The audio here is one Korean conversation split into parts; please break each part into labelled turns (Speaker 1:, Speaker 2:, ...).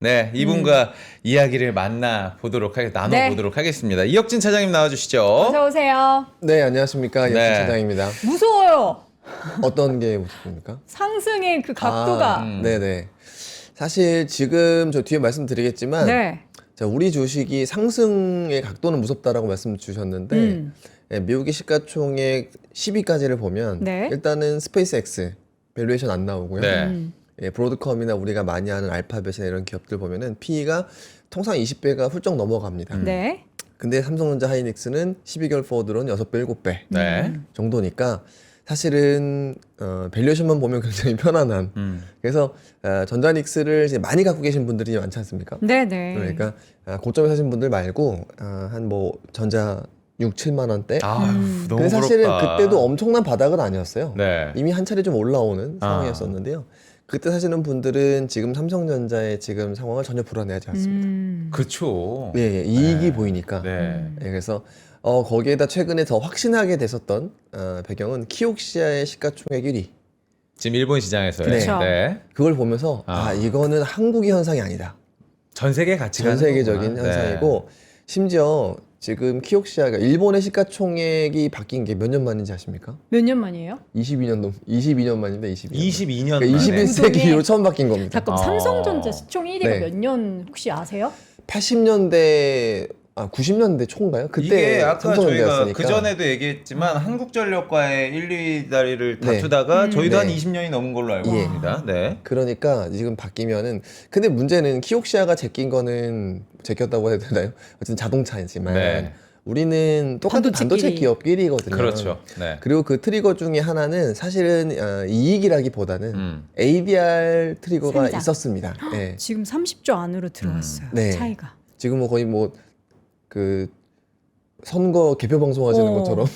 Speaker 1: 네, 이분과 이야기를 나눠보도록 하겠습니다. 이혁진 차장님 나와주시죠.
Speaker 2: 어서 오세요.
Speaker 3: 네, 안녕하십니까.
Speaker 1: 네.
Speaker 3: 이혁진 차장입니다.
Speaker 2: 무서워요.
Speaker 3: 어떤 게 무섭습니까?
Speaker 2: 상승의 그 각도가.
Speaker 3: 네네. 사실 지금 저 뒤에 말씀드리겠지만
Speaker 2: 네.
Speaker 3: 자, 우리 주식이 상승의 각도는 무섭다라고 말씀 주셨는데 예, 미국의 시가총액 10위까지를 보면
Speaker 2: 네.
Speaker 3: 일단은 스페이스X 밸류에이션 안 나오고요.
Speaker 1: 네.
Speaker 3: 예, 브로드컴이나 우리가 많이 아는 알파벳이나 이런 기업들 보면은 PE가 통상 20배가 훌쩍 넘어갑니다.
Speaker 2: 네.
Speaker 3: 근데 삼성전자 하이닉스는 12개월 포워드로는 6배, 7배
Speaker 1: 네.
Speaker 3: 정도니까 사실은 밸류에이션만 보면 굉장히 편안한. 그래서 전자닉스를 이제 많이 갖고 계신 분들이 많지 않습니까?
Speaker 2: 네네.
Speaker 3: 그러니까 고점에 사신 분들 말고 한 뭐 전자 6, 7만 원대.
Speaker 1: 아유, 너무
Speaker 3: 근데 사실은
Speaker 1: 부럽다.
Speaker 3: 그때도 엄청난 바닥은 아니었어요.
Speaker 1: 네.
Speaker 3: 이미 한 차례 좀 올라오는 상황이었었는데요. 그때 사시는 분들은 지금 삼성전자의 지금 상황을 전혀 불안해하지 않습니다.
Speaker 1: 그쵸.
Speaker 3: 네, 이익이
Speaker 1: 네.
Speaker 3: 보이니까.
Speaker 1: 네.
Speaker 3: 네, 그래서 거기에다 최근에 더 확신하게 됐었던 배경은 키옥시아의 시가총액 1위.
Speaker 1: 지금 일본 시장에서요.
Speaker 3: 네.
Speaker 2: 그쵸.
Speaker 1: 네.
Speaker 3: 그걸 보면서 이거는 한국의 현상이 아니다.
Speaker 1: 전 세계 같이
Speaker 3: 전
Speaker 1: 가는
Speaker 3: 세계적인
Speaker 1: 거구나.
Speaker 3: 현상이고 심지어 지금 키옥시아가 일본의 시가총액이 바뀐 게 몇 년 만인지 아십니까?
Speaker 2: 몇 년 만이에요?
Speaker 3: 22년 만인데 22년.
Speaker 1: 22년
Speaker 3: 그러니까
Speaker 1: 만에.
Speaker 3: 21세기 이후로 처음 바뀐 겁니다.
Speaker 2: 잠깐
Speaker 1: 어.
Speaker 2: 삼성전자 시총 1위가
Speaker 3: 네.
Speaker 2: 몇 년 혹시 아세요?
Speaker 3: 80년대 90년대 초인가요? 그때
Speaker 1: 이게 아까 저희가
Speaker 3: 삼성전자였으니까.
Speaker 1: 그 전에도 얘기했지만 한국전력과의 1, 2 다리를 다투다가 저희도 한
Speaker 3: 네.
Speaker 1: 20년이 넘은 걸로 알고
Speaker 3: 예.
Speaker 1: 있습니다. 네.
Speaker 3: 그러니까 지금 바뀌면은 근데 문제는 키옥시아가 제낀 거는 제꼈다고 해도 되나요? 어쨌든 자동차이지만
Speaker 1: 네.
Speaker 3: 우리는 똑같은 반도체
Speaker 2: 반도체끼리.
Speaker 3: 기업끼리거든요.
Speaker 1: 그렇죠. 네.
Speaker 3: 그리고 그 트리거 중에 하나는 사실은 이익이라기보다는 ADR 트리거가
Speaker 2: 생산.
Speaker 3: 있었습니다. 네.
Speaker 2: 지금 30조 안으로 들어왔어요.
Speaker 3: 네.
Speaker 2: 차이가.
Speaker 3: 지금 뭐 거의 뭐 그 선거 개표 방송하시는
Speaker 2: 어.
Speaker 3: 것처럼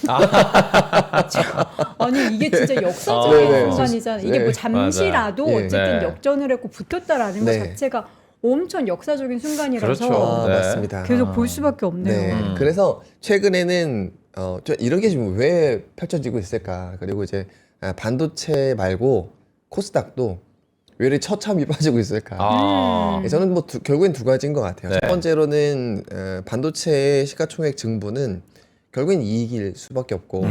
Speaker 2: 아니 이게 진짜 역사적인
Speaker 3: 네, 네.
Speaker 2: 순간이잖아요. 이게
Speaker 3: 네.
Speaker 2: 뭐 잠시라도
Speaker 3: 맞아요.
Speaker 2: 어쨌든
Speaker 1: 네.
Speaker 2: 역전을 했고 붙었다라는
Speaker 3: 네.
Speaker 2: 것 자체가 엄청 역사적인 순간이라서
Speaker 1: 그렇죠. 네.
Speaker 3: 맞습니다.
Speaker 2: 계속 볼 수밖에 없네요.
Speaker 3: 네. 그래서 최근에는 이런 게 지금 왜 펼쳐지고 있을까? 그리고 이제 반도체 말고 코스닥도 왜 이렇게 처참히 빠지고 있을까? 저는 뭐 결국엔 두 가지인 것 같아요.
Speaker 1: 네.
Speaker 3: 첫 번째로는 반도체의 시가총액 증부는 결국엔 이익일 수밖에 없고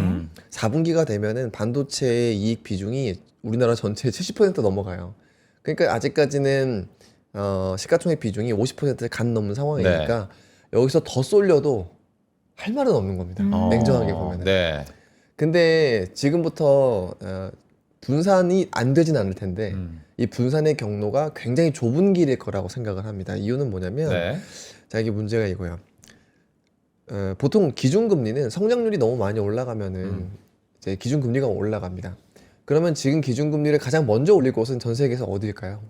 Speaker 3: 4분기가 되면은 반도체의 이익 비중이 우리나라 전체의 70% 넘어가요. 그러니까 아직까지는 시가총액 비중이 50%를 간 넘는 상황이니까 여기서 더 쏠려도 할 말은 없는 겁니다. 냉정하게 보면은.
Speaker 1: 네.
Speaker 3: 근데 지금부터 분산이 안 되진 않을 텐데 이 분산의 경로가 굉장히 좁은 길일 거라고 생각을 합니다. 이유는 뭐냐면
Speaker 1: 네.
Speaker 3: 자 이게 문제가 이거예요. 보통 기준금리는 성장률이 너무 많이 올라가면은 이제 기준금리가 올라갑니다. 그러면 지금 기준금리를 가장 먼저 올릴 곳은 전 세계에서 어디일까요?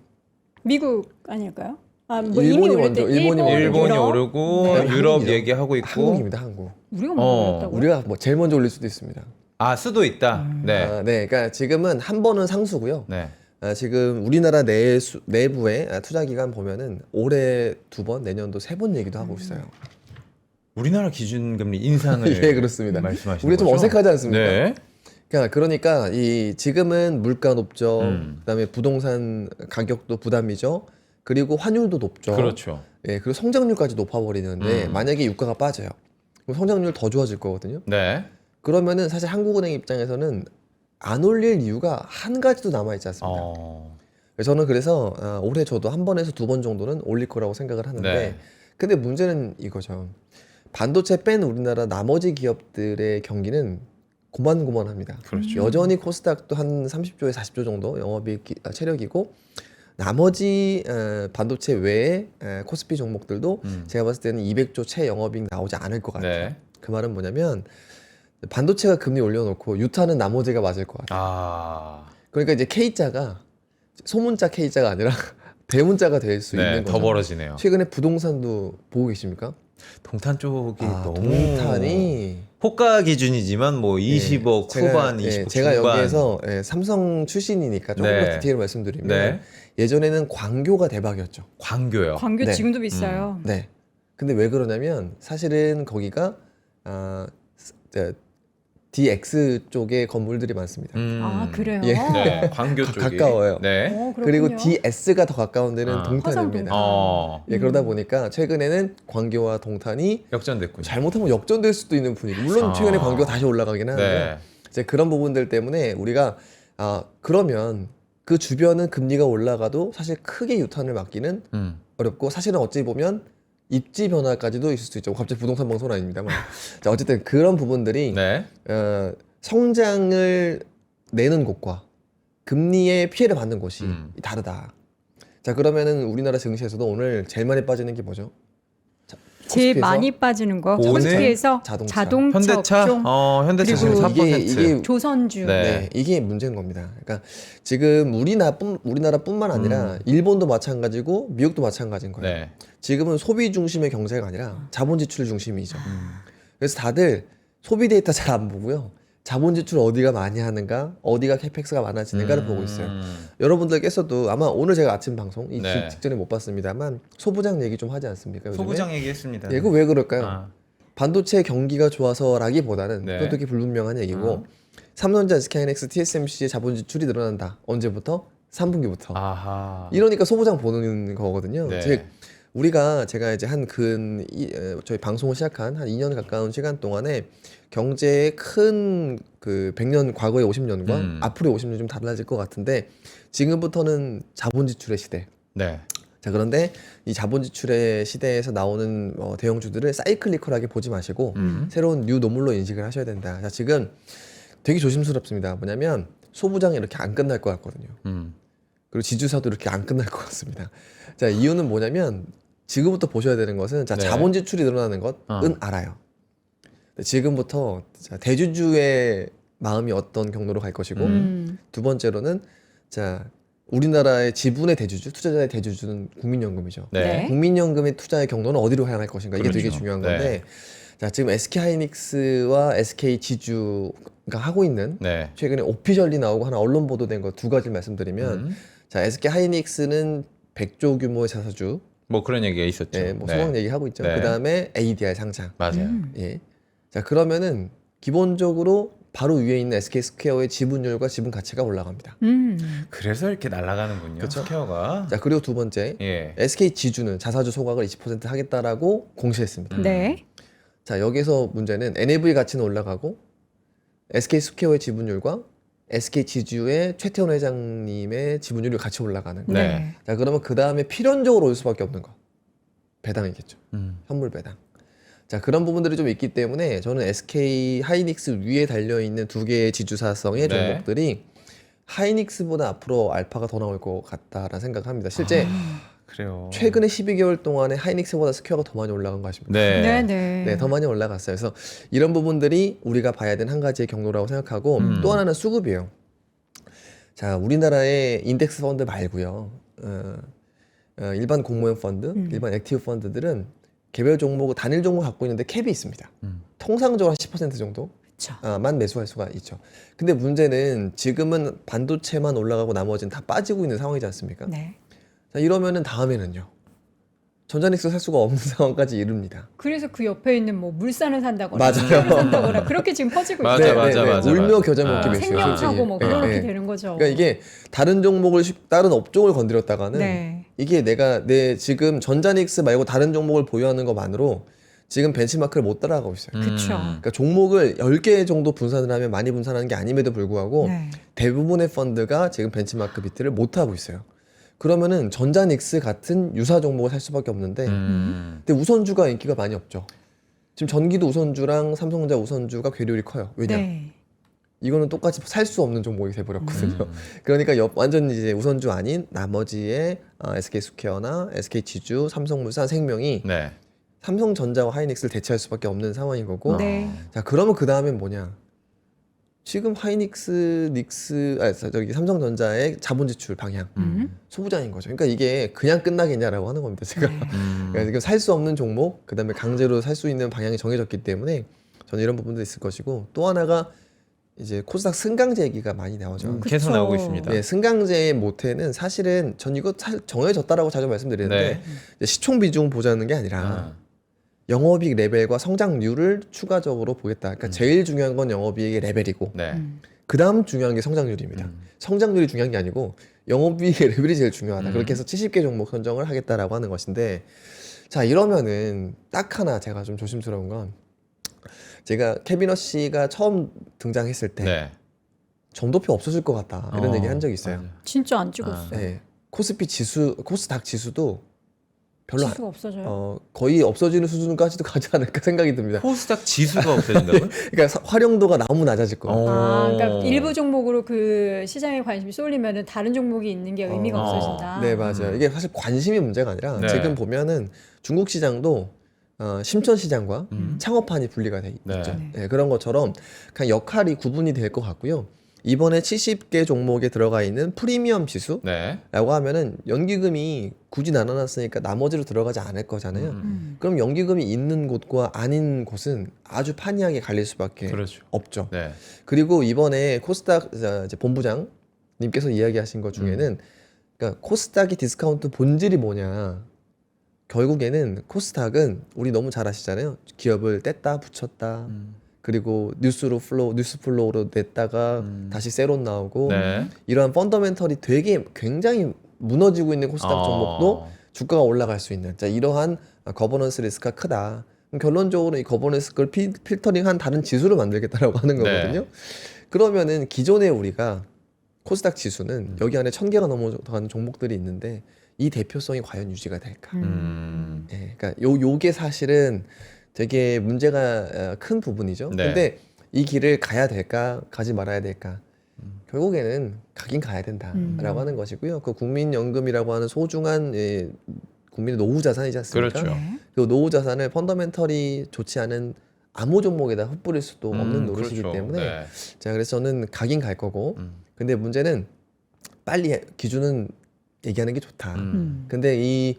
Speaker 2: 미국 아닐까요? 뭐
Speaker 3: 일본이
Speaker 2: 이미 오를
Speaker 3: 먼저,
Speaker 2: 때
Speaker 3: 일본이 먼저.
Speaker 1: 일본이
Speaker 2: 유럽.
Speaker 1: 오르고
Speaker 3: 네,
Speaker 1: 유럽
Speaker 3: 한국이죠.
Speaker 1: 얘기하고 있고
Speaker 3: 한국입니다, 한국.
Speaker 2: 우리가 먼저 올랐다고.
Speaker 3: 우리가 뭐 제일 먼저 올릴 수도 있습니다.
Speaker 1: 수도 있다. 네.
Speaker 3: 네, 그러니까 지금은 한 번은 상수고요.
Speaker 1: 네.
Speaker 3: 지금 우리나라 내부의 투자 기간 보면은 올해 2번, 내년도 3번 얘기도 하고 있어요.
Speaker 1: 우리나라 기준금리 인상을
Speaker 3: 예, 그렇습니다.
Speaker 1: 말씀하시는
Speaker 3: 우리 좀
Speaker 1: 거죠?
Speaker 3: 어색하지 않습니까?
Speaker 1: 네.
Speaker 3: 그러니까 이 지금은 물가 높죠.
Speaker 1: 음.
Speaker 3: 그다음에 부동산 가격도 부담이죠. 그리고 환율도 높죠.
Speaker 1: 그렇죠.
Speaker 3: 예, 그리고 성장률까지 높아버리는데 만약에 유가가 빠져요. 그럼 성장률 더 좋아질 거거든요.
Speaker 1: 네.
Speaker 3: 그러면은 사실 한국은행 입장에서는 안 올릴 이유가 한 가지도 남아있지 않습니다. 저는 그래서 올해 저도 한 번에서 2번 정도는 올릴 거라고 생각을 하는데
Speaker 1: 네.
Speaker 3: 근데 문제는 이거죠. 반도체 뺀 우리나라 나머지 기업들의 경기는 고만고만합니다.
Speaker 1: 그렇죠.
Speaker 3: 여전히 코스닥도 한 30조에 40조 정도 영업이익 체력이고 나머지 반도체 외에 코스피 종목들도 제가 봤을 때는 200조 채 영업이익 나오지 않을 것 같아요.
Speaker 1: 네.
Speaker 3: 그 말은 뭐냐면 반도체가 금리 올려놓고 유타는 나머지가 맞을 것 같아요. 그러니까 이제 K자가 소문자 K자가 아니라 대문자가 될 수
Speaker 1: 네,
Speaker 3: 있는 거죠.
Speaker 1: 더 벌어지네요.
Speaker 3: 최근에 부동산도 보고 계십니까?
Speaker 1: 동탄 쪽이 너무
Speaker 3: 동탄이
Speaker 1: 호가 기준이지만 뭐 20억 후반, 20억
Speaker 3: 제가
Speaker 1: 중반.
Speaker 3: 여기에서 삼성 출신이니까 조금
Speaker 1: 네.
Speaker 3: 더 디테일 말씀드리면
Speaker 1: 네.
Speaker 3: 예전에는 광교가 대박이었죠.
Speaker 1: 광교요.
Speaker 2: 광교
Speaker 3: 네.
Speaker 2: 지금도 비싸요.
Speaker 3: 네. 근데 왜 그러냐면 사실은 거기가 DX 쪽에 건물들이 많습니다.
Speaker 2: 아 그래요?
Speaker 3: 예.
Speaker 1: 네, 광교 쪽이
Speaker 3: 가까워요.
Speaker 1: 네.
Speaker 3: 그리고
Speaker 2: 그렇군요.
Speaker 3: DS가 더 가까운 데는
Speaker 1: 아.
Speaker 3: 동탄입니다.
Speaker 1: 어,
Speaker 3: 예, 그러다 보니까 최근에는 광교와 동탄이
Speaker 1: 역전됐군요.
Speaker 3: 잘못하면 역전될 수도 있는 분위기. 물론 최근에
Speaker 1: 아.
Speaker 3: 광교가 다시 올라가긴 하는데
Speaker 1: 네.
Speaker 3: 이제 그런 부분들 때문에 우리가 그러면 그 주변은 금리가 올라가도 사실 크게 유탄을 막기는 어렵고 사실은 어찌 보면 입지 변화까지도 있을 수 있죠. 갑자기 부동산 방송 아닙니다만. 자, 어쨌든 그런 부분들이
Speaker 1: 네.
Speaker 3: 성장을 내는 곳과 금리의 피해를 받는 곳이 다르다. 자, 그러면은 우리나라 증시에서도 오늘 제일 많이 빠지는 게 뭐죠?
Speaker 2: 제일
Speaker 3: 코스피에서
Speaker 2: 많이 빠지는 거
Speaker 1: 오늘
Speaker 2: 코스피에서
Speaker 3: 자동차.
Speaker 2: 자동차
Speaker 1: 현대차,
Speaker 2: 업종,
Speaker 1: 현대차 지금
Speaker 2: 그리고
Speaker 1: 4%.
Speaker 3: 이게
Speaker 2: 조선주.
Speaker 1: 네.
Speaker 3: 네, 이게 문제인 겁니다. 그러니까 지금 우리나라뿐만 아니라 일본도 마찬가지고 미국도 마찬가지인 거예요.
Speaker 1: 네.
Speaker 3: 지금은 소비 중심의 경제가 아니라 자본 지출 중심이죠. 그래서 다들 소비 데이터 잘 안 보고요. 자본 지출 어디가 많이 하는가, 어디가 캐펙스가 많아지는가를 보고 있어요. 여러분들께서도 아마 오늘 제가 아침 방송 이
Speaker 1: 네.
Speaker 3: 직전에 못 봤습니다만 소부장 얘기 좀 하지 않습니까? 요즘에?
Speaker 1: 소부장 얘기했습니다.
Speaker 3: 예, 그거 왜 그럴까요?
Speaker 1: 아,
Speaker 3: 반도체 경기가 좋아서라기보다는
Speaker 1: 네.
Speaker 3: 그것도 이렇게 불분명한 얘기고 삼성전자, SK하이닉스, TSMC의 자본 지출이 늘어난다. 언제부터? 3분기부터.
Speaker 1: 아하.
Speaker 3: 이러니까 소부장 보는 거거든요.
Speaker 1: 네.
Speaker 3: 즉 제가 이제 저희 방송을 시작한 한 2년 가까운 시간 동안에 경제의 큰 그 100년 과거의 50년과 앞으로의 50년 좀 달라질 것 같은데 지금부터는 자본 지출의 시대.
Speaker 1: 네.
Speaker 3: 자, 그런데 이 자본 지출의 시대에서 나오는 대형주들을 사이클리컬하게 보지 마시고 새로운 뉴 노멀로 인식을 하셔야 된다. 자, 지금 되게 조심스럽습니다. 뭐냐면 소부장이 이렇게 안 끝날 것 같거든요. 그리고 지주사도 이렇게 안 끝날 것 같습니다. 자, 이유는 뭐냐면 지금부터 보셔야 되는 것은
Speaker 1: 네.
Speaker 3: 자본 지출이 늘어나는 것은 알아요. 근데 지금부터 대주주의 마음이 어떤 경로로 갈 것이고 두 번째로는 우리나라의 지분의 대주주, 투자자의 대주주는 국민연금이죠.
Speaker 1: 네.
Speaker 3: 국민연금의 투자의 경로는 어디로 향할 것인가 이게 되게
Speaker 1: 그렇죠.
Speaker 3: 중요한
Speaker 1: 네.
Speaker 3: 건데 자, 지금 SK하이닉스와 SK지주가 하고 있는
Speaker 1: 네.
Speaker 3: 최근에 오피셜리 나오고 하나 언론 보도된 거 두 가지를 말씀드리면 자, SK하이닉스는 100조 규모의 자사주
Speaker 1: 뭐 그런 얘기가 있었죠.
Speaker 3: 예, 뭐 소강 얘기하고 있죠.
Speaker 1: 네.
Speaker 3: 그다음에 ADR 상장.
Speaker 1: 맞아요.
Speaker 3: 예. 자, 그러면은 기본적으로 바로 위에 있는 SK스퀘어의 지분율과 지분 가치가 올라갑니다.
Speaker 1: 그래서 이렇게 날아가는군요.
Speaker 3: 그쵸?
Speaker 1: 스퀘어가.
Speaker 3: 자, 그리고 두 번째
Speaker 1: 예.
Speaker 3: SK지주는 자사주 소각을 20% 하겠다라고 공시했습니다.
Speaker 2: 네.
Speaker 3: 자, 여기서 문제는 NAV 가치는 올라가고 SK스퀘어의 지분율과 SK지주의 최태원 회장님의 지분율이 같이 올라가는 거예요.
Speaker 1: 네.
Speaker 3: 자, 그러면 그 다음에 필연적으로 올 수밖에 없는 거 배당이겠죠. 현물 배당. 자, 그런 부분들이 좀 있기 때문에 저는 SK 하이닉스 위에 달려 있는 두 개의 지주사성의
Speaker 1: 네.
Speaker 3: 종목들이 하이닉스보다 앞으로 알파가 더 나올 것 같다라는 생각을 합니다. 실제
Speaker 1: 그래요.
Speaker 3: 최근에 12개월 동안에 하이닉스보다 스퀘어가 더 많이 올라간 거 아십니까?
Speaker 1: 네.
Speaker 2: 네.
Speaker 3: 더 많이 올라갔어요. 그래서 이런 부분들이 우리가 봐야 되는 한 가지의 경로라고 생각하고 또 하나는 수급이에요. 자, 우리나라의 인덱스 펀드 말고요. 일반 공모형 펀드, 일반 액티브 펀드들은 개별 종목, 단일 종목 갖고 있는데 캡이 있습니다. 통상적으로 한 10% 정도
Speaker 2: 그렇죠.
Speaker 3: 만 매수할 수가 있죠. 근데 문제는 지금은 반도체만 올라가고 나머지는 다 빠지고 있는 상황이지 않습니까?
Speaker 2: 네.
Speaker 3: 자, 이러면은 다음에는요. 전자닉스 살 수가 없는 상황까지 이릅니다.
Speaker 2: 그래서 그 옆에 있는 뭐 물산을 산다거나
Speaker 3: 맞아요.
Speaker 2: 스키를 산다거나 그렇게 지금 퍼지고
Speaker 1: 맞아,
Speaker 2: 있어요.
Speaker 1: 맞아.
Speaker 3: 울며 겨자 먹기 매수예요.
Speaker 2: 생명하고
Speaker 3: 솔직히.
Speaker 2: 뭐
Speaker 3: 예,
Speaker 2: 그렇게
Speaker 3: 예.
Speaker 2: 되는 거죠.
Speaker 3: 그러니까 이게 다른 종목을 다른 업종을 건드렸다가는
Speaker 2: 네.
Speaker 3: 이게 내가 내 지금 전자닉스 말고 다른 종목을 보유하는 것만으로 지금 벤치마크를 못 따라가고 있어요.
Speaker 2: 그렇죠.
Speaker 3: 그러니까 종목을 10개 정도 분산을 하면 많이 분산하는 게 아님에도 불구하고
Speaker 2: 네.
Speaker 3: 대부분의 펀드가 지금 벤치마크 비트를 못 하고 있어요. 그러면은 전자닉스 같은 유사 종목을 살 수밖에 없는데 근데 우선주가 인기가 많이 없죠. 지금 전기도 우선주랑 삼성전자 우선주가 괴리율이 커요. 왜냐?
Speaker 2: 네.
Speaker 3: 이거는 똑같이 살 수 없는 종목이 돼버렸거든요. 그러니까 완전 이제 우선주 아닌 나머지의 SK스퀘어나 SK지주, 삼성물산, 생명이
Speaker 1: 네.
Speaker 3: 삼성전자와 하이닉스를 대체할 수밖에 없는 상황인 거고.
Speaker 2: 네.
Speaker 3: 자, 그러면 그 다음엔 뭐냐? 지금 삼성전자의 자본 지출 방향 소부장인 거죠. 그러니까 이게 그냥 끝나겠냐라고 하는 겁니다. 제가 그러니까 살 수 없는 종목, 그다음에 강제로 살 수 있는 방향이 정해졌기 때문에 저는 이런 부분도 있을 것이고 또 하나가 이제 코스닥 승강제 얘기가 많이 나오죠.
Speaker 1: 계속
Speaker 2: 그쵸.
Speaker 1: 나오고 있습니다.
Speaker 3: 네, 승강제의 모태는 사실은 전 이거 정해졌다라고 자주 말씀드리는데
Speaker 1: 네.
Speaker 3: 이제 시총 비중 보자는 게 아니라
Speaker 1: 아.
Speaker 3: 영업이익 레벨과 성장률을 추가적으로 보겠다. 그러니까 제일 중요한 건 영업이익의 레벨이고
Speaker 1: 네.
Speaker 3: 그 다음 중요한 게 성장률입니다. 성장률이 중요한 게 아니고 영업이익의 레벨이 제일 중요하다. 그렇게 해서 70개 종목 선정을 하겠다라고 하는 것인데 자 이러면은 딱 하나 제가 좀 조심스러운 건 제가 캐비너 씨가 처음 등장했을 때
Speaker 1: 네.
Speaker 3: 점도표 없어질 것 같다 이런 얘기 한 적이 있어요.
Speaker 1: 맞아요.
Speaker 2: 진짜 안 찍었어.
Speaker 3: 네. 코스피 지수, 코스닥 지수도 별로
Speaker 2: 지수가 없어져요.
Speaker 3: 거의 없어지는 수준까지도 가지 않을까 생각이 듭니다.
Speaker 1: 코스닥 지수가 없어진다고요?
Speaker 3: 그러니까 활용도가 너무 낮아질 거예요.
Speaker 2: 그러니까 일부 종목으로 그 시장에 관심이 쏠리면은 다른 종목이 있는 게 의미가 없어진다.
Speaker 3: 네, 맞아요. 이게 사실 관심이 문제가 아니라
Speaker 1: 네.
Speaker 3: 지금 보면은 중국 시장도 심천 시장과 창업판이 분리가 돼
Speaker 1: 네.
Speaker 3: 있죠. 네, 그런 것처럼 그냥 역할이 구분이 될 것 같고요. 이번에 70개 종목에 들어가 있는 프리미엄 지수라고
Speaker 1: 네.
Speaker 3: 하면은 연기금이 굳이 나눠놨으니까 나머지로 들어가지 않을 거잖아요. 그럼 연기금이 있는 곳과 아닌 곳은 아주 판이하게 갈릴 수밖에
Speaker 1: 그렇죠.
Speaker 3: 없죠.
Speaker 1: 네.
Speaker 3: 그리고 이번에 코스닥 이제 본부장님께서 이야기하신 것 중에는 그러니까 코스닥이 디스카운트 본질이 뭐냐. 결국에는 코스닥은 우리 너무 잘 아시잖아요. 기업을 뗐다 붙였다. 그리고 뉴스 플로우로 냈다가 다시 세론 나오고
Speaker 1: 네.
Speaker 3: 이러한 펀더멘털이 되게 굉장히 무너지고 있는 코스닥 종목도 주가가 올라갈 수 있는 자 이러한 거버넌스 리스크가 크다. 그럼 결론적으로 이 거버넌스를 필터링한 다른 지수를 만들겠다라고 하는 거거든요. 그러면은 기존에 우리가 코스닥 지수는 여기 안에 1000개가 넘어가는 종목들이 있는데 이 대표성이 과연 유지가 될까? 네, 그러니까 요게 사실은 되게 문제가 큰 부분이죠.
Speaker 1: 네.
Speaker 3: 근데 이 길을 가야 될까, 가지 말아야 될까? 결국에는 가긴 가야 된다라고 하는 것이고요. 그 국민연금이라고 하는 소중한 국민의 노후 자산이지 않습니까?
Speaker 1: 그렇죠.
Speaker 2: 네.
Speaker 3: 그 노후 자산을 펀더멘털이 좋지 않은 아무 종목에다 흩뿌릴 수도 없는 노릇이기
Speaker 1: 그렇죠.
Speaker 3: 때문에
Speaker 1: 네.
Speaker 3: 자 그래서 저는 가긴 갈 거고 근데 문제는 빨리 기준은 얘기하는 게 좋다. 근데 이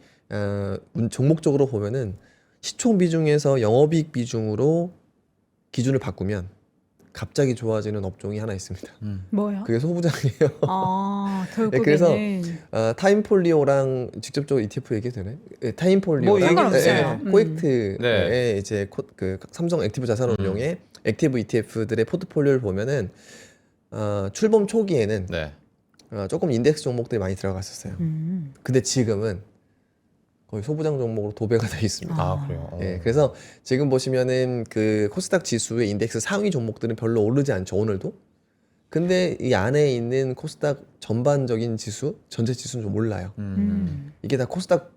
Speaker 3: 종목적으로 보면은 시총 비중에서 영업이익 비중으로 기준을 바꾸면 갑자기 좋아지는 업종이 하나 있습니다.
Speaker 2: 뭐요?
Speaker 3: 그게 소부장이에요.
Speaker 2: 결국에는
Speaker 3: 그래서 타임폴리오랑 직접적으로 ETF 얘기해도 되나요? 예,
Speaker 1: 뭐
Speaker 3: 타임폴리오랑
Speaker 2: 상관없어요.
Speaker 3: 코엑트의
Speaker 1: 네.
Speaker 3: 이제 그 삼성 액티브 자산운용의 액티브 ETF들의 포트폴리오를 보면은 출범 초기에는
Speaker 1: 네.
Speaker 3: 조금 인덱스 종목들이 많이 들어갔었어요. 근데 지금은 거의 소부장 종목으로 도배가 돼 있습니다.
Speaker 1: 아, 그래요.
Speaker 3: 예, 그래서 지금 보시면은 그 코스닥 지수의 인덱스 상위 종목들은 별로 오르지 않죠, 오늘도. 근데 이 안에 있는 코스닥 전반적인 지수, 전체 지수는 좀 올라요. 이게 다 코스닥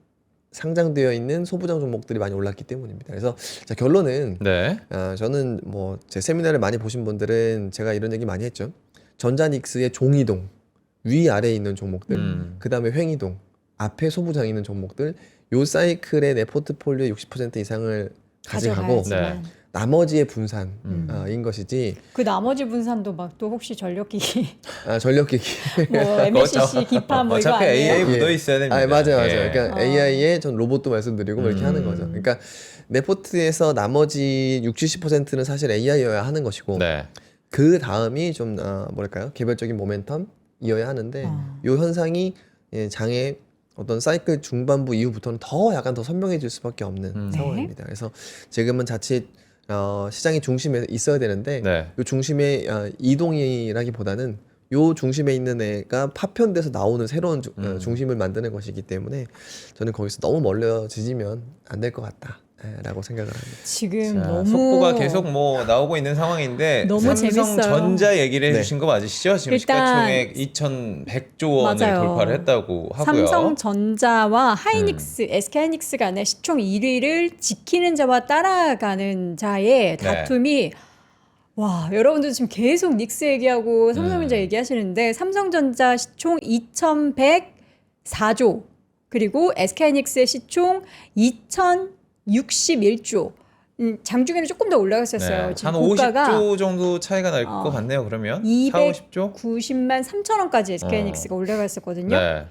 Speaker 3: 상장되어 있는 소부장 종목들이 많이 올랐기 때문입니다. 그래서 자, 결론은
Speaker 1: 네.
Speaker 3: 저는 뭐 제 세미나를 많이 보신 분들은 제가 이런 얘기 많이 했죠. 전자닉스의 종이동, 위 아래에 있는 종목들, 그 다음에 횡이동, 앞에 소부장이 있는 종목들, 요 사이클의 내 포트폴리오의 60% 이상을 가져가고
Speaker 2: 가져가야지만.
Speaker 3: 나머지의 분산인 것이지
Speaker 2: 그 나머지 분산도 막 또 혹시 전력기기
Speaker 3: 전력기기
Speaker 2: 뭐 MLCC 기파 뭐 이거
Speaker 1: 어차피
Speaker 2: 아니에요?
Speaker 1: AA 묻어 있어야 됩니다.
Speaker 3: 맞아요.
Speaker 1: 예.
Speaker 3: 그러니까 AI에 전 로봇도 말씀드리고 뭐 이렇게 하는 거죠. 그러니까 내 포트에서 나머지 60, 70%는 사실 AI여야 하는 것이고
Speaker 1: 네.
Speaker 3: 그 다음이 좀 뭐랄까요 개별적인 모멘텀이어야 하는데 요 현상이 장애 어떤 사이클 중반부 이후부터는 더 약간 더 선명해질 수밖에 없는 상황입니다. 그래서 지금은 자칫 시장의 중심에 있어야 되는데
Speaker 1: 네.
Speaker 3: 요 중심의 이동이라기보다는 요 중심에 있는 애가 파편돼서 나오는 새로운 중심을 만드는 것이기 때문에 저는 거기서 너무 멀어지면 안 될 것 같다라고 생각을 합니다.
Speaker 2: 지금
Speaker 1: 자,
Speaker 2: 너무
Speaker 1: 속보가 계속 뭐 나오고 있는 상황인데
Speaker 2: 너무
Speaker 1: 삼성전자 얘기를
Speaker 3: 네.
Speaker 1: 해주신 거 맞으시죠? 지금
Speaker 2: 일단
Speaker 1: 시가총액 2,100조 원을
Speaker 2: 맞아요.
Speaker 1: 돌파를 했다고 하고요.
Speaker 2: 삼성전자와 하이닉스, SK하이닉스 간의 시총 1위를 지키는 자와 따라가는 자의 다툼이 와, 여러분들 지금 계속 닉스 얘기하고 삼성전자 얘기하시는데 삼성전자 시총 2,104조 그리고 SK하이닉스의 시총 2,061조. 장중에는 조금 더 올라갔었어요.
Speaker 1: 네.
Speaker 2: 지금
Speaker 1: 한
Speaker 2: 고가가
Speaker 1: 50조 정도 차이가 날 것 같네요. 그러면 4, 50조?
Speaker 2: 290만 3천 원까지 SK하이닉스가 올라갔었거든요.
Speaker 1: 네.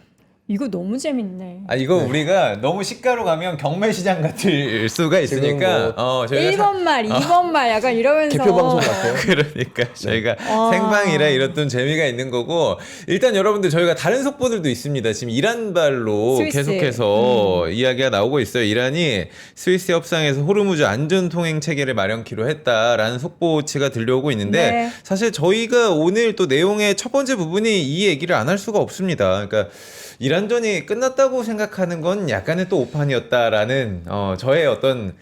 Speaker 2: 이거 너무 재밌네.
Speaker 1: 아 이거 우리가 너무 시가로 가면 경매시장 같을 수가 있으니까 저희가
Speaker 2: 1번 말, 2번 말 약간 이러면서
Speaker 3: 개표 방송 같아요.
Speaker 1: 그러니까 저희가 생방이라 이랬던 재미가 있는 거고 일단 여러분들 저희가 다른 속보들도 있습니다. 지금 이란 발로
Speaker 2: 스위스.
Speaker 1: 계속해서 이야기가 나오고 있어요. 이란이 스위스 협상에서 호르무즈 안전 통행 체계를 마련키로 했다라는 속보치가 들려오고 있는데
Speaker 2: 네.
Speaker 1: 사실 저희가 오늘 또 내용의 첫 번째 부분이 이 얘기를 안 할 수가 없습니다. 그러니까 이란전이 끝났다고 생각하는 건 약간의 또 오판이었다라는 저의 어떤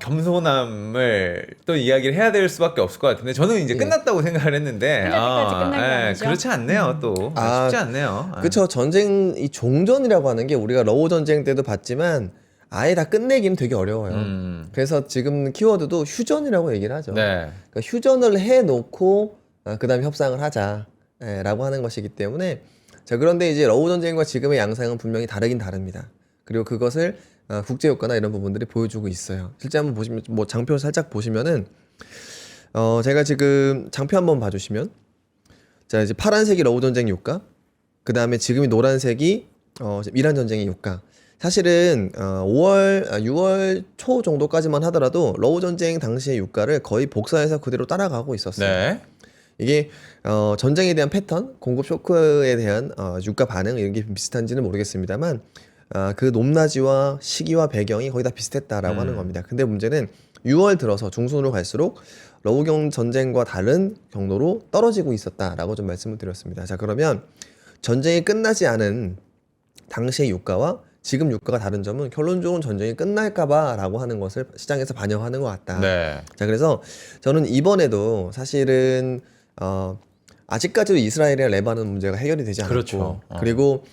Speaker 1: 겸손함을 또 이야기를 해야 될 수밖에 없을 것 같은데 저는 이제 끝났다고 생각을 했는데
Speaker 2: 끝날 때까지 끝난 게 아니죠?
Speaker 1: 그렇지 않네요 또 쉽지 않네요.
Speaker 3: 그렇죠. 전쟁 이 종전이라고 하는 게 우리가 러우 전쟁 때도 봤지만 아예 다 끝내기는 되게 어려워요. 그래서 지금 키워드도 휴전이라고 얘기를 하죠.
Speaker 1: 네.
Speaker 3: 그러니까 휴전을 해놓고 그다음에 협상을 하자라고 하는 것이기 때문에 자 그런데 이제 러우 전쟁과 지금의 양상은 분명히 다르긴 다릅니다. 그리고 그것을 국제 효과나 이런 부분들이 보여주고 있어요. 실제 한번 보시면 뭐 장표 살짝 보시면은 제가 지금 장표 한번 봐주시면 자 이제 파란색이 러우 전쟁 유가, 그 다음에 지금이 노란색이 이란 전쟁의 유가. 사실은 6월 초 정도까지만 하더라도 러우 전쟁 당시의 유가를 거의 복사해서 그대로 따라가고 있었어요.
Speaker 1: 네.
Speaker 3: 이게 전쟁에 대한 패턴, 공급 쇼크에 대한 유가 반응 이런 게 비슷한지는 모르겠습니다만 그 높낮이와 시기와 배경이 거의 다 비슷했다라고 하는 겁니다. 근데 문제는 6월 들어서 중순으로 갈수록 러우경 전쟁과 다른 경로로 떨어지고 있었다라고 좀 말씀을 드렸습니다. 자 그러면 전쟁이 끝나지 않은 당시의 유가와 지금 유가가 다른 점은 결론적으로 전쟁이 끝날까봐라고 하는 것을 시장에서 반영하는 것 같다.
Speaker 1: 네.
Speaker 3: 자 그래서 저는 이번에도 사실은 아직까지도 이스라엘이랑 레바논 문제가 해결이 되지 않았고
Speaker 1: 그렇죠.
Speaker 3: 그리고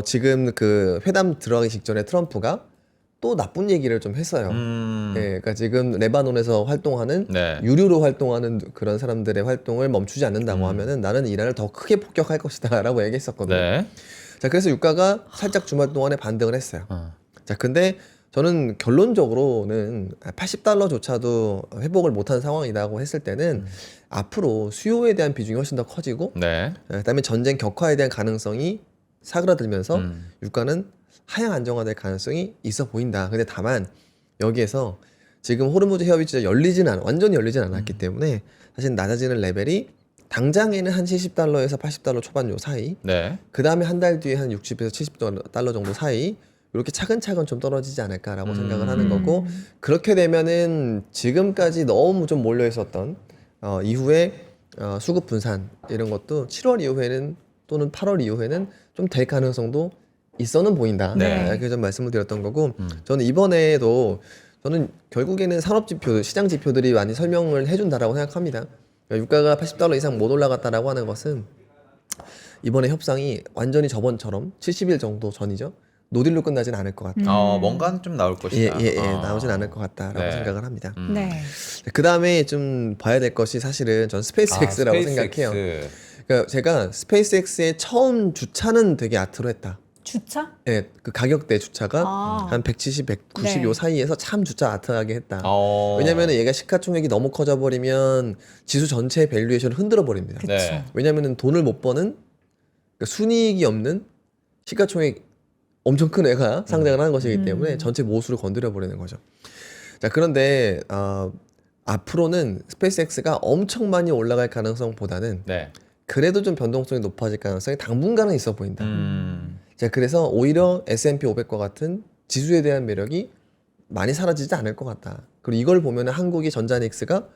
Speaker 3: 지금 그 회담 들어가기 직전에 트럼프가 또 나쁜 얘기를 좀 했어요. 예, 그러니까 지금 레바논에서 활동하는
Speaker 1: 네.
Speaker 3: 유료로 활동하는 그런 사람들의 활동을 멈추지 않는다고 하면은 나는 이란을 더 크게 폭격할 것이다라고 얘기했었거든요.
Speaker 1: 네.
Speaker 3: 자 그래서 유가가 살짝 주말 동안에 반등을 했어요. 자 근데 저는 결론적으로는 $80조차도 회복을 못한 상황이라고 했을 때는 앞으로 수요에 대한 비중이 훨씬 더 커지고
Speaker 1: 네.
Speaker 3: 그다음에 전쟁 격화에 대한 가능성이 사그라들면서 유가는 하향 안정화될 가능성이 있어 보인다. 근데 다만 여기에서 지금 호르무즈 해협이 진짜 완전히 열리진 않았기 때문에 사실 낮아지는 레벨이 당장에는 한 $70에서 $80 초반 요 사이.
Speaker 1: 네.
Speaker 3: 그 다음에 한 달 뒤에 한 $60에서 $70 정도 사이. 이렇게 차근차근 좀 떨어지지 않을까라고 생각을 하는 거고 그렇게 되면은 지금까지 너무 좀 몰려 있었던 이후에 수급 분산 이런 것도 7월 이후에는 또는 8월 이후에는 좀 될 가능성도 있어는 보인다.
Speaker 1: 네.
Speaker 3: 이렇게 좀 말씀을 드렸던 거고 저는 이번에도 저는 결국에는 산업 지표, 시장 지표들이 많이 설명을 해준다라고 생각합니다. 유가가 $80 이상 못 올라갔다라고 하는 것은 이번에 협상이 완전히 저번처럼 70일 정도 전이죠. 노딜로 끝나진 않을 것 같다.
Speaker 1: 뭔가는 좀 나올 것이다.
Speaker 3: 나오진 않을 것 같다라고
Speaker 1: 네.
Speaker 3: 생각을 합니다.
Speaker 2: 네.
Speaker 3: 그 다음에 좀 봐야 될 것이 사실은 전 스페이스X라고 생각해요. 그러니까 제가 스페이스X의 처음 주차는 되게 아트로 했다.
Speaker 2: 주차?
Speaker 3: 네, 그 가격대 주차가 한 170, 190
Speaker 2: 네.
Speaker 3: 요 사이에서 참 주차 아트하게 했다.
Speaker 1: 어.
Speaker 3: 왜냐면은 얘가 시가총액이 너무 커져 버리면 지수 전체의 밸류에이션을 흔들어 버립니다.
Speaker 1: 네.
Speaker 3: 왜냐면은 돈을 못 버는 그러니까 순이익이 없는 시가총액 엄청 큰 애가 상장을 하는 것이기 때문에 전체 모수를 건드려 버리는 거죠. 자 그런데 앞으로는 스페이스X가 엄청 많이 올라갈 가능성보다는
Speaker 1: 네.
Speaker 3: 그래도 좀 변동성이 높아질 가능성이 당분간은 있어 보인다. 자 그래서 오히려 S&P 500과 같은 지수에 대한 매력이 많이 사라지지 않을 것 같다. 그리고 이걸 보면은 한국의 전자닉스가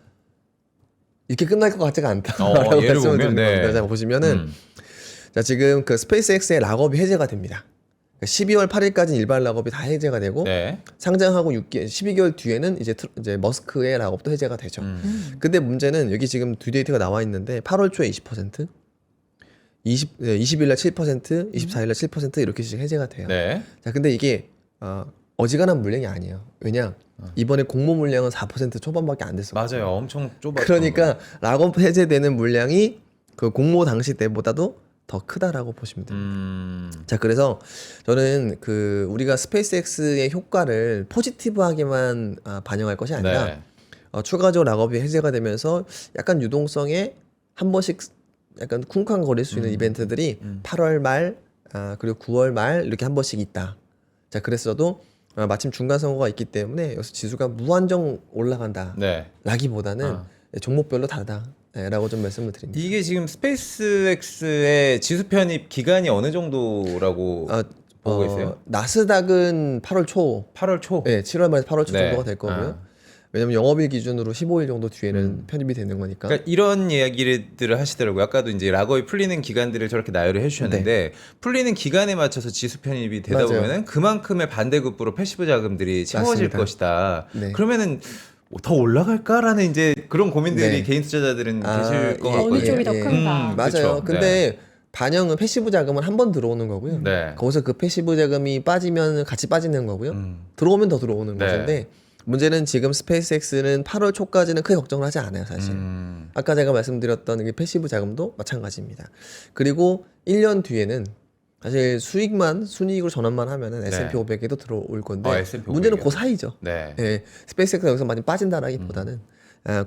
Speaker 3: 이렇게 끝날 것 같지가 않다라고
Speaker 1: 예를
Speaker 3: 말씀을
Speaker 1: 보면,
Speaker 3: 드리는
Speaker 1: 네.
Speaker 3: 겁니다. 자 보시면은 자 지금 그 스페이스X의 락업이 해제가 됩니다. 12월 8일까지는 일반 락업이 다 해제가 되고
Speaker 1: 네.
Speaker 3: 상장하고 12개월 뒤에는 이제 머스크의 락업도 해제가 되죠. 근데 문제는 여기 지금 듀데이트가 나와 있는데 8월 초에 20%, 20일 날 7%, 24일 날 7% 이렇게씩 해제가 돼요.
Speaker 1: 네.
Speaker 3: 자, 근데 이게 어지간한 물량이 아니에요. 왜냐? 이번에 공모 물량은 4% 초반밖에 안 됐어.
Speaker 1: 맞아요. 엄청 좁아.
Speaker 3: 그러니까 락업 해제되는 물량이 그 공모 당시 때보다도 더 크다라고 보시면 됩니다. 자, 그래서 저는 그 우리가 스페이스X의 효과를 포지티브하게만 반영할 것이 아니라
Speaker 1: 네.
Speaker 3: 추가적으로 락업이 해제가 되면서 약간 유동성에 한 번씩 약간 쿵쾅거릴 수 있는 이벤트들이 8월 말 그리고 9월 말 이렇게 한 번씩 있다. 자, 그랬어도 마침 중간 선거가 있기 때문에 여기서 지수가 무한정 올라간다.
Speaker 1: 네.
Speaker 3: 라기보다는 종목별로 다르다. 라고 좀 말씀을 드립니다.
Speaker 1: 이게 지금 스페이스X의 지수 편입 기간이 어느 정도라고 보고 있어요?
Speaker 3: 나스닥은 8월 초,
Speaker 1: 8월 초.
Speaker 3: 네, 7월 말에서 8월 초
Speaker 1: 네.
Speaker 3: 정도가 될 거고요. 왜냐면 영업일 기준으로 15일 정도 뒤에는 편입이 되는 거니까.
Speaker 1: 그러니까 이런 이야기들을 하시더라고요. 아까도 이제 락업이 풀리는 기간들을 저렇게 나열을 해주셨는데 풀리는 기간에 맞춰서 지수 편입이 되다
Speaker 3: 맞아요.
Speaker 1: 보면은 그만큼의 반대급부로 패시브 자금들이 채워질
Speaker 3: 맞습니다.
Speaker 1: 것이다.
Speaker 3: 네.
Speaker 1: 그러면은 더 올라갈까라는 이제 그런 고민들이
Speaker 3: 네.
Speaker 1: 개인 투자자들은 계실 것
Speaker 3: 예,
Speaker 1: 같거든요.
Speaker 2: 어느 쪽이 더
Speaker 3: 예.
Speaker 2: 큰가.
Speaker 3: 맞아요.
Speaker 1: 그쵸.
Speaker 3: 근데
Speaker 1: 네.
Speaker 3: 반영은 패시브 자금은 한 번 들어오는 거고요.
Speaker 1: 네.
Speaker 3: 거기서 그 패시브 자금이 빠지면 같이 빠지는 거고요. 들어오면 더 들어오는
Speaker 1: 네.
Speaker 3: 것인데 문제는 지금 스페이스X는 8월 초까지는 크게 걱정을 하지 않아요, 사실. 아까 제가 말씀드렸던 이 패시브 자금도 마찬가지입니다. 그리고 1년 뒤에는 사실 수익만 순이익으로 전환만 하면은 S&P 500에도 들어올 건데
Speaker 1: S&P 500 이요?
Speaker 3: 문제는 그 사이죠.
Speaker 1: 네.
Speaker 3: 예, 스페이스X가 여기서 많이 빠진다라기보다는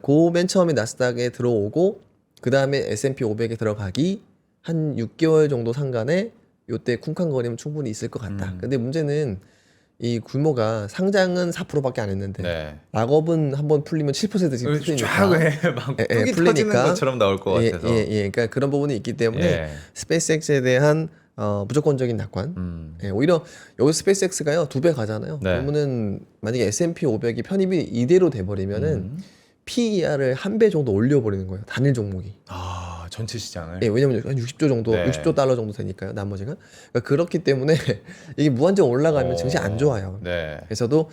Speaker 3: 그 맨 처음에 나스닥에 들어오고 그 다음에 S&P 500에 들어가기 한 6개월 정도 상간에 요때 쿵쾅거리면 충분히 있을 것 같다. 근데 문제는 이 규모가 상장은 4%밖에 안 했는데
Speaker 1: 네.
Speaker 3: 락업은 한번 풀리면 7% 지금
Speaker 1: 쫙
Speaker 3: 풀리니까
Speaker 1: 막
Speaker 3: 예,
Speaker 1: 뚝이 터지는
Speaker 3: 풀리니까.
Speaker 1: 것처럼 나올 것 같아서.
Speaker 3: 그러니까 그런 부분이 있기 때문에
Speaker 1: 예.
Speaker 3: 스페이스X에 대한 무조건적인 낙관. 예, 오히려 여기 스페이스X가요 2배 가잖아요.
Speaker 1: 네.
Speaker 3: 그러면은 만약에 S&P 500이 편입이 이대로 돼버리면은 PER을 1배 정도 올려버리는 거예요. 단일 종목이.
Speaker 1: 아 전체 시장을.
Speaker 3: 예, 왜냐면 한 60조 정도,
Speaker 1: 네.
Speaker 3: 60조 달러 정도 되니까요. 나머지가. 그러니까 그렇기 때문에 이게 무한정 올라가면 증시 안 좋아요.
Speaker 1: 네.
Speaker 3: 그래서도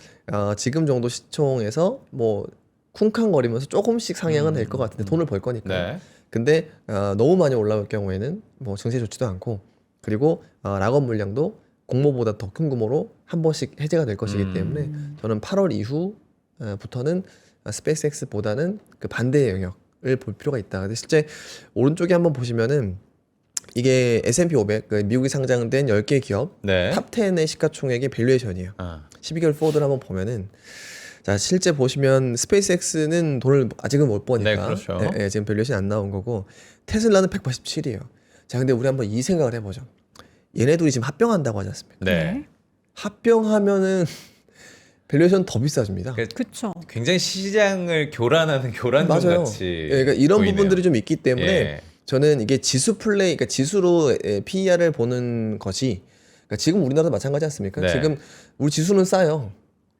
Speaker 3: 지금 정도 시총에서 뭐 쿵쾅거리면서 조금씩 상향은 될 것 같은데 돈을 벌 거니까.
Speaker 1: 네.
Speaker 3: 근데 너무 많이 올라올 경우에는 뭐 증시 좋지도 않고 그리고 락업 물량도 공모보다 더 큰 규모로 한 번씩 해제가 될 것이기 때문에 저는 8월 이후부터는 스페이스X보다는 그 반대의 영역을 볼 필요가 있다. 근데 실제 오른쪽에 한번 보시면은 이게 S&P 500, 그 미국에 상장된 10개 기업
Speaker 1: 네.
Speaker 3: 탑 10의 시가총액의 밸류에이션이에요. 12개월 포워드를 한번 보면은 자 실제 보시면 스페이스X는 돈을 아직은 못 버니까
Speaker 1: 네, 그렇죠.
Speaker 3: 지금 밸류에이션 안 나온 거고 테슬라는 187이에요. 자 근데 우리 한번 이 생각을 해보죠. 얘네들이 지금 합병한다고 하지 않습니까?
Speaker 1: 네.
Speaker 3: 합병하면은 밸류에이션 더 비싸집니다.
Speaker 2: 그렇죠.
Speaker 1: 굉장히 시장을 교란하는 교란종
Speaker 3: 맞아요.
Speaker 1: 같이.
Speaker 3: 예, 그러니까 이런
Speaker 1: 보이네요.
Speaker 3: 부분들이 좀 있기 때문에
Speaker 1: 예.
Speaker 3: 저는 이게 지수 플레이, 그러니까 지수로 PER을 보는 것이 그러니까 지금 우리나라도 마찬가지 않습니까?
Speaker 1: 네.
Speaker 3: 지금 우리 지수는 싸요.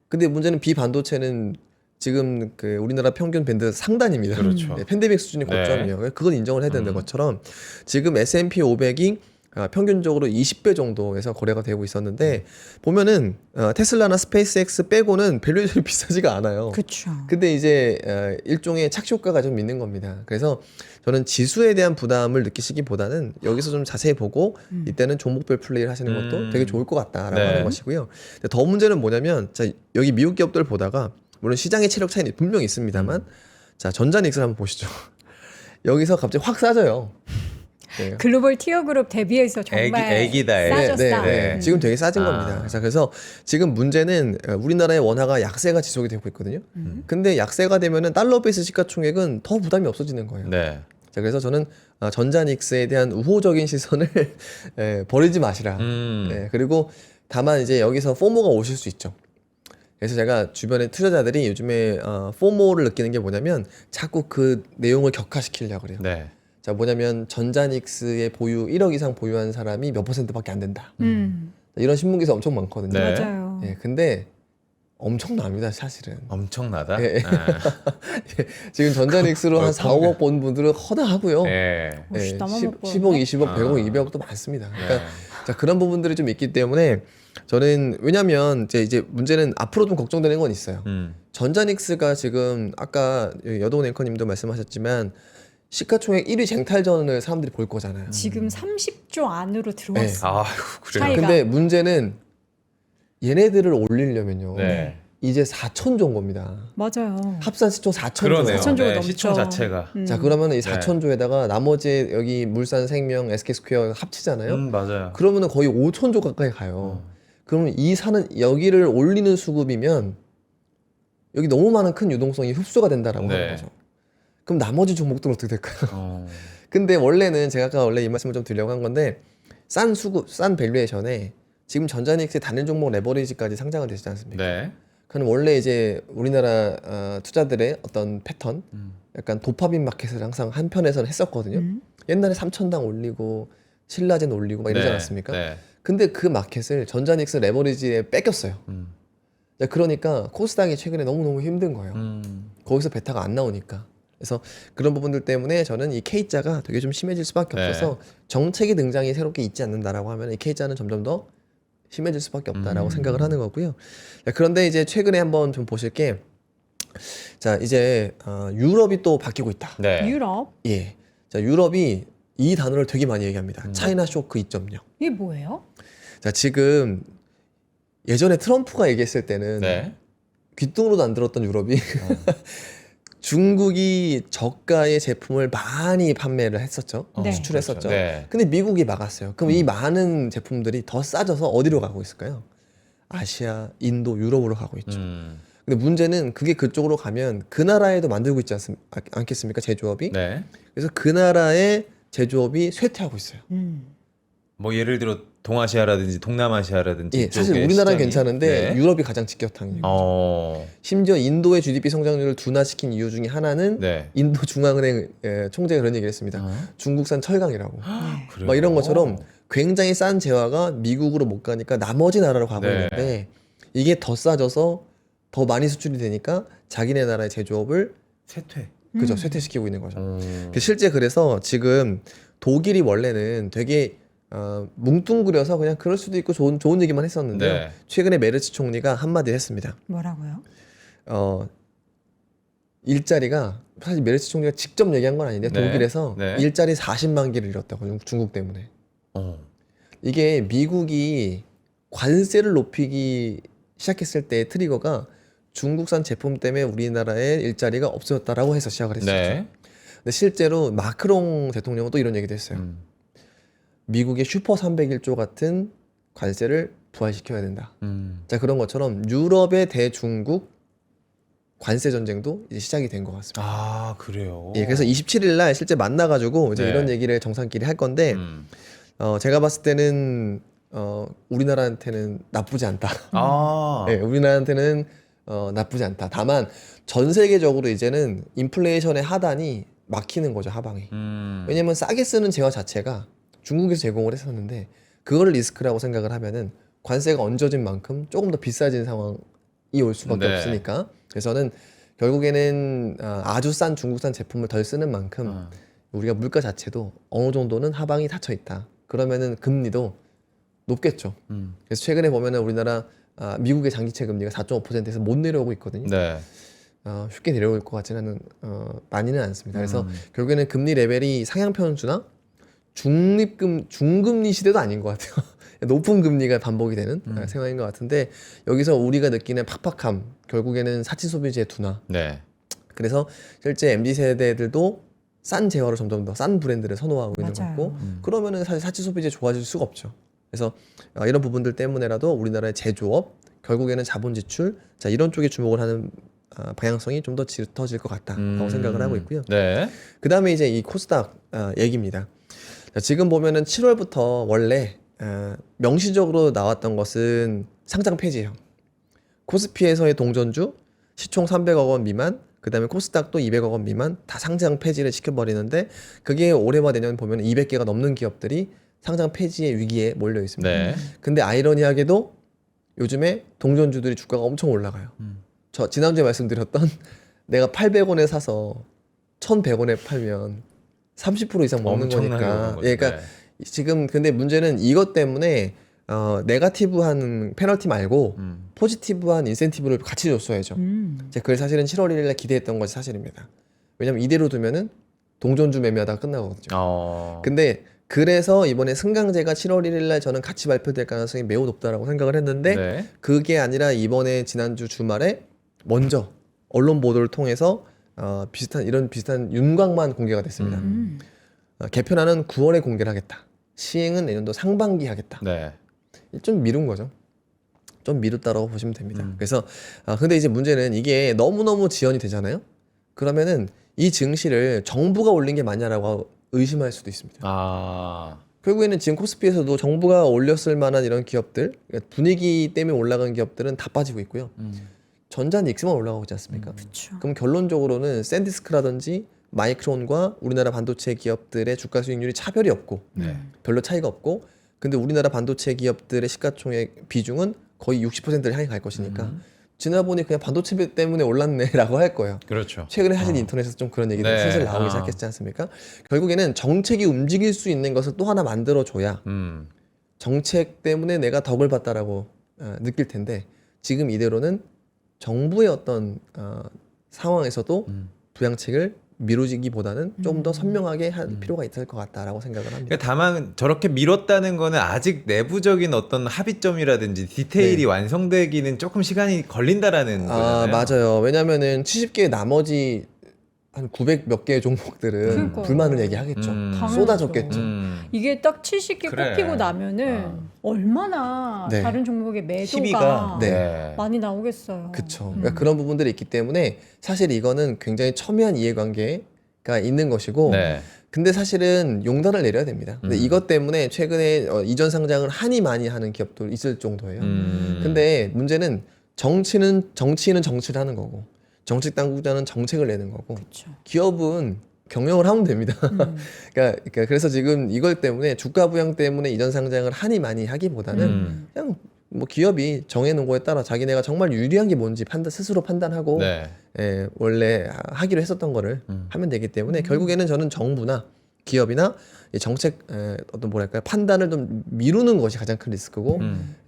Speaker 3: 근데 문제는 비반도체는 지금 그 우리나라 평균 밴드 상단입니다.
Speaker 1: 그렇죠.
Speaker 3: 팬데믹 수준이
Speaker 1: 네.
Speaker 3: 고점이에요. 그건 인정을 해야 되는 것처럼 지금 S&P 500이 평균적으로 20배 정도에서 거래가 되고 있었는데 보면은 테슬라나 스페이스X 빼고는 밸류에이션이 비싸지가 않아요.
Speaker 2: 그렇죠.
Speaker 3: 근데 이제 일종의 착시 효과가 좀 있는 겁니다. 그래서 저는 지수에 대한 부담을 느끼시기보다는 여기서 좀 자세히 보고 이때는 종목별 플레이를 하시는 것도 되게 좋을 것 같다라고
Speaker 1: 네.
Speaker 3: 하는 것이고요. 근데 더 문제는 뭐냐면 자 여기 미국 기업들 보다가 물론 시장의 체력 차이는 분명히 있습니다만 자 전자닉스를 한번 보시죠. 여기서 갑자기 확 싸져요. 네.
Speaker 2: 글로벌 티어 그룹 대비해서 정말
Speaker 1: 애기다, 애기.
Speaker 2: 싸졌다.
Speaker 1: 네.
Speaker 3: 지금 되게 싸진
Speaker 1: 아.
Speaker 3: 겁니다. 그래서 지금 문제는 우리나라의 원화가 약세가 지속이 되고 있거든요. 근데 약세가 되면은 달러 베이스 시가총액은 더 부담이 없어지는 거예요.
Speaker 1: 네.
Speaker 3: 자, 그래서 저는 전자닉스에 대한 우호적인 시선을 버리지 마시라. 그리고 다만 이제 여기서 포모가 오실 수 있죠. 그래서 제가 주변에 투자자들이 요즘에 포모를 느끼는 게 뭐냐면 자꾸 그 내용을 격화시키려고 그래요.
Speaker 1: 네.
Speaker 3: 자, 뭐냐면 전자닉스의 보유 1억 이상 보유한 사람이 몇 %밖에 안 된다. 이런 신문 기사 엄청 많거든요.
Speaker 1: 네.
Speaker 2: 맞아요.
Speaker 3: 예, 근데 엄청납니다, 사실은.
Speaker 1: 엄청나다.
Speaker 3: 예, 예.
Speaker 1: 아.
Speaker 3: 지금 전자닉스로 한 4, 5억 번 분들은 허다하고요.
Speaker 1: 예.
Speaker 2: 혹시 나만 못
Speaker 3: 10억,
Speaker 2: 보는데?
Speaker 3: 20억, 100억, 200억도 많습니다. 그러니까 자, 그런 부분들이 좀 있기 때문에 저는 왜냐면 이제 문제는 앞으로 좀 걱정되는 건 있어요. 전자닉스가 지금 아까 여도운 앵커님도 말씀하셨지만 시가총액 1위 쟁탈전을 사람들이 볼 거잖아요.
Speaker 2: 지금 30조 안으로 들어왔어.
Speaker 1: 아유, 그래요.
Speaker 2: 차이가.
Speaker 3: 근데 문제는 얘네들을 올리려면요.
Speaker 1: 네.
Speaker 3: 이제 4천조인 겁니다.
Speaker 2: 맞아요.
Speaker 3: 합산 시총 4천조.
Speaker 1: 그러네요.
Speaker 2: 4,000조가
Speaker 1: 네,
Speaker 2: 넘죠.
Speaker 1: 시총 자체가.
Speaker 3: 자, 그러면 이
Speaker 1: 네.
Speaker 3: 4천조에다가 나머지 여기 물산, 생명, SK스퀘어 합치잖아요.
Speaker 1: 맞아요.
Speaker 3: 그러면은 거의 5천조 가까이 가요. 그러면 이 사는 여기를 올리는 수급이면 여기 너무 많은 큰 유동성이 흡수가 된다라고
Speaker 1: 네.
Speaker 3: 하는 거죠. 그럼 나머지 종목들은 어떻게 될까요?
Speaker 1: 어.
Speaker 3: 근데 원래는 제가 아까 원래 이 말씀을 좀 드리려고 한 건데 싼 수급, 싼 밸류에이션에 지금 전자닉스의 단일 종목 레버리지까지 상장은 되지 않습니까?
Speaker 1: 네.
Speaker 3: 그는 원래 이제 우리나라 투자들의 어떤 패턴, 약간 도파민 마켓을 항상 한편에서는 했었거든요. 옛날에 3천당 올리고 신라젠 올리고 막 이러지
Speaker 1: 네.
Speaker 3: 않았습니까?
Speaker 1: 네.
Speaker 3: 근데 그 마켓을 전자닉스 레버리지에 뺏겼어요. 자, 그러니까 코스닥이 최근에 너무너무 힘든 거예요. 거기서 베타가 안 나오니까. 그래서 그런 부분들 때문에 저는 이 K자가 되게 좀 심해질 수밖에
Speaker 1: 네.
Speaker 3: 없어서 정책의 등장이 새롭게 있지 않는다라고 하면 이 K자는 점점 더 심해질 수밖에 없다라고 생각을 하는 거고요. 자, 그런데 이제 최근에 한번 좀 보실 게, 자, 이제 유럽이 또 바뀌고 있다.
Speaker 1: 네.
Speaker 2: 유럽
Speaker 3: 예. 자, 유럽이 이 단어를 되게 많이 얘기합니다. 차이나 쇼크 2.0.
Speaker 2: 이게 뭐예요?
Speaker 3: 자, 지금 예전에 트럼프가 얘기했을 때는
Speaker 1: 네.
Speaker 3: 귓등으로도 안 들었던 유럽이 중국이 저가의 제품을 많이 판매를 했었죠.
Speaker 2: 네.
Speaker 3: 수출했었죠.
Speaker 1: 그렇죠. 네.
Speaker 3: 근데 미국이 막았어요. 그럼 이 많은 제품들이 더 싸져서 어디로 가고 있을까요? 아시아, 인도, 유럽으로 가고 있죠. 근데 문제는 그게 그쪽으로 가면 그 나라에도 만들고 있지 않겠습니까? 제조업이.
Speaker 1: 네.
Speaker 3: 그래서 그 나라의 제조업이 쇠퇴하고 있어요.
Speaker 1: 뭐 예를 들어 동아시아라든지 동남아시아라든지
Speaker 3: 예, 사실
Speaker 1: 이쪽의
Speaker 3: 우리나라는
Speaker 1: 시장이.
Speaker 3: 괜찮은데
Speaker 1: 네.
Speaker 3: 유럽이 가장 직격탄이에요. 심지어 인도의 GDP 성장률을 둔화시킨 이유 중에 하나는
Speaker 1: 네.
Speaker 3: 인도 중앙은행 총재가 그런 얘기를 했습니다. 중국산 철강이라고.
Speaker 1: 그래요?
Speaker 3: 막 이런 것처럼 굉장히 싼 재화가 미국으로 못 가니까 나머지 나라로 가고
Speaker 1: 네.
Speaker 3: 있는데 이게 더 싸져서 더 많이 수출이 되니까 자기네 나라의 제조업을
Speaker 1: 쇠퇴.
Speaker 3: 그죠 쇠퇴시키고 있는 거죠. 실제 그래서 지금 독일이 원래는 되게 뭉뚱그려서 그냥 그럴 수도 있고 좋은 얘기만 했었는데요.
Speaker 1: 네.
Speaker 3: 최근에 메르츠 총리가 한마디 했습니다.
Speaker 2: 뭐라고요?
Speaker 3: 일자리가 사실 메르츠 총리가 직접 얘기한 건 아닌데
Speaker 1: 네.
Speaker 3: 독일에서
Speaker 1: 네.
Speaker 3: 일자리 40만 개를 잃었다고 중국 때문에.
Speaker 1: 어.
Speaker 3: 이게 미국이 관세를 높이기 시작했을 때의 트리거가 중국산 제품 때문에 우리나라의 일자리가 없어졌다라고 해서 시작을 했었죠.
Speaker 1: 네.
Speaker 3: 근데 실제로 마크롱 대통령은 또 이런 얘기도 했어요. 미국의 슈퍼 301조 같은 관세를 부활시켜야 된다. 자, 그런 것처럼 유럽의 대중국 관세 전쟁도 이제 시작이 된 것 같습니다.
Speaker 1: 아, 그래요.
Speaker 3: 예, 그래서 27일 날 실제 만나가지고 이제
Speaker 1: 네.
Speaker 3: 이런 얘기를 정상끼리 할 건데, 제가 봤을 때는 우리나라한테는 나쁘지 않다.
Speaker 1: 아.
Speaker 3: 예, 우리나라한테는 나쁘지 않다. 다만 전 세계적으로 이제는 인플레이션의 하단이 막히는 거죠, 하방이. 왜냐면 싸게 쓰는 재화 자체가 중국에서 제공을 했었는데 그거를 리스크라고 생각을 하면은 관세가 얹어진 만큼 조금 더 비싸진 상황이 올 수밖에
Speaker 1: 네.
Speaker 3: 없으니까. 그래서는 결국에는 아주 싼 중국산 제품을 덜 쓰는 만큼 우리가 물가 자체도 어느 정도는 하방이 닫혀 있다. 그러면은 금리도 높겠죠. 그래서 최근에 보면은 우리나라 미국의 장기채 금리가 4.5%에서 못 내려오고 있거든요.
Speaker 1: 네.
Speaker 3: 쉽게 내려올 것 같지는 많이는 않습니다. 그래서 결국에는 금리 레벨이 상향 편수나 중금리 시대도 아닌 것 같아요. 높은 금리가 반복이 되는 상황인 것 같은데 여기서 우리가 느끼는 팍팍함 결국에는 사치 소비재의 둔화.
Speaker 1: 네.
Speaker 3: 그래서 실제 MZ 세대들도 싼 제어를 점점 더 싼 브랜드를 선호하고 있는 것
Speaker 2: 맞아요.
Speaker 3: 같고 그러면은 사실 사치 소비재 좋아질 수가 없죠. 그래서 이런 부분들 때문에라도 우리나라의 제조업 결국에는 자본 지출 자 이런 쪽에 주목을 하는 방향성이 좀 더 짙어질 것 같다라고 생각을 하고 있고요.
Speaker 1: 네.
Speaker 3: 그 다음에 이제 이 코스닥 얘기입니다. 자, 지금 보면은 7월부터 원래 명시적으로 나왔던 것은 상장 폐지예요. 코스피에서의 동전주 시총 300억 원 미만, 그 다음에 코스닥도 200억 원 미만 다 상장 폐지를 시켜버리는데 그게 올해와 내년 보면 200개가 넘는 기업들이 상장 폐지의 위기에 몰려 있습니다.
Speaker 1: 네.
Speaker 3: 근데 아이러니하게도 요즘에 동전주들이 주가가 엄청 올라가요. 저 지난주에 말씀드렸던 내가 800원에 사서 1100원에 팔면 30% 이상 먹는
Speaker 1: 엄청나게
Speaker 3: 거니까.
Speaker 1: 먹는 거죠.
Speaker 3: 예, 그러니까
Speaker 1: 네.
Speaker 3: 지금 근데 문제는 이것 때문에 네거티브한 페널티 말고 포지티브한 인센티브를 같이 줬어야죠. 제가 그걸 사실은 7월 1일에 기대했던 것이 사실입니다. 왜냐면 이대로 두면은 동전주 매매하다가 끝나거든요. 근데 그래서 이번에 승강제가 7월 1일날 저는 같이 발표될 가능성이 매우 높다라고 생각을 했는데
Speaker 1: 네.
Speaker 3: 그게 아니라 이번에 지난주 주말에 먼저 언론 보도를 통해서 비슷한 윤곽만 공개가 됐습니다. 개편안은 9월에 공개를 하겠다. 시행은 내년도 상반기 하겠다.
Speaker 1: 네.
Speaker 3: 좀 미룬 거죠. 좀 미뤘다라고 보시면 됩니다. 그래서 근데 이제 문제는 이게 너무너무 지연이 되잖아요. 그러면은 이 증시를 정부가 올린 게 맞냐라고 의심할 수도 있습니다. 결국에는 지금 코스피에서도 정부가 올렸을 만한 이런 기업들, 그러니까 분위기 때문에 올라간 기업들은 다 빠지고 있고요. 전자 닉스만 올라가고 있지 않습니까?
Speaker 2: 그렇죠.
Speaker 3: 그럼 결론적으로는 샌디스크라든지 마이크론과 우리나라 반도체 기업들의 주가 수익률이 차별이 없고
Speaker 1: 네.
Speaker 3: 별로 차이가 없고, 근데 우리나라 반도체 기업들의 시가총액 비중은 거의 60%를 향해 갈 것이니까 지나보니 그냥 반도체 때문에 올랐네라고 할 거예요.
Speaker 1: 그렇죠.
Speaker 3: 최근에 사실 인터넷에서 좀 그런 얘기들이
Speaker 1: 네.
Speaker 3: 슬슬 나오기 시작했지 않습니까? 결국에는 정책이 움직일 수 있는 것을 또 하나 만들어줘야 정책 때문에 내가 덕을 봤다라고 느낄 텐데, 지금 이대로는 정부의 어떤 상황에서도 부양책을 미루기보다는 좀 더 선명하게 할 필요가 있을 것 같다라고 생각을 합니다.
Speaker 1: 그러니까 다만 저렇게 미뤘다는 거는 아직 내부적인 어떤 합의점이라든지 디테일이
Speaker 3: 네.
Speaker 1: 완성되기는 조금 시간이 걸린다라는
Speaker 3: 아,
Speaker 1: 거잖아요.
Speaker 3: 맞아요. 왜냐면은 70개 나머지 한 900 몇 개의 종목들은
Speaker 2: 그러니까요.
Speaker 3: 불만을 얘기하겠죠.
Speaker 2: 당연하죠.
Speaker 3: 쏟아졌겠죠.
Speaker 2: 이게 딱 70개
Speaker 1: 그래.
Speaker 2: 꼽히고 나면은
Speaker 1: 어.
Speaker 2: 얼마나
Speaker 3: 네.
Speaker 2: 다른 종목의 매도가
Speaker 1: 시비가
Speaker 3: 네.
Speaker 2: 많이 나오겠어요.
Speaker 3: 그쵸. 그러니까 그런 부분들이 있기 때문에 사실 이거는 굉장히 첨예한 이해관계가 있는 것이고,
Speaker 1: 네.
Speaker 3: 근데 사실은 용단을 내려야 됩니다. 근데 이것 때문에 최근에 이전 상장을 한이 많이 하는 기업도 있을 정도예요. 근데 문제는 정치인은 정치를 하는 거고, 정책 당국자는 정책을 내는 거고,
Speaker 2: 그렇죠.
Speaker 3: 기업은 경영을 하면 됩니다. 그러니까 그래서 지금 이걸 때문에 주가 부양 때문에 이전 상장을 한이 많이 하기보다는 그냥 뭐 기업이 정해놓은 거에 따라 자기네가 정말 유리한 게 뭔지 스스로 판단하고
Speaker 1: 네.
Speaker 3: 원래 하기로 했었던 거를 하면 되기 때문에 결국에는 저는 정부나 기업이나 이 정책 어떤 뭐랄까요, 판단을 좀 미루는 것이 가장 큰 리스크고,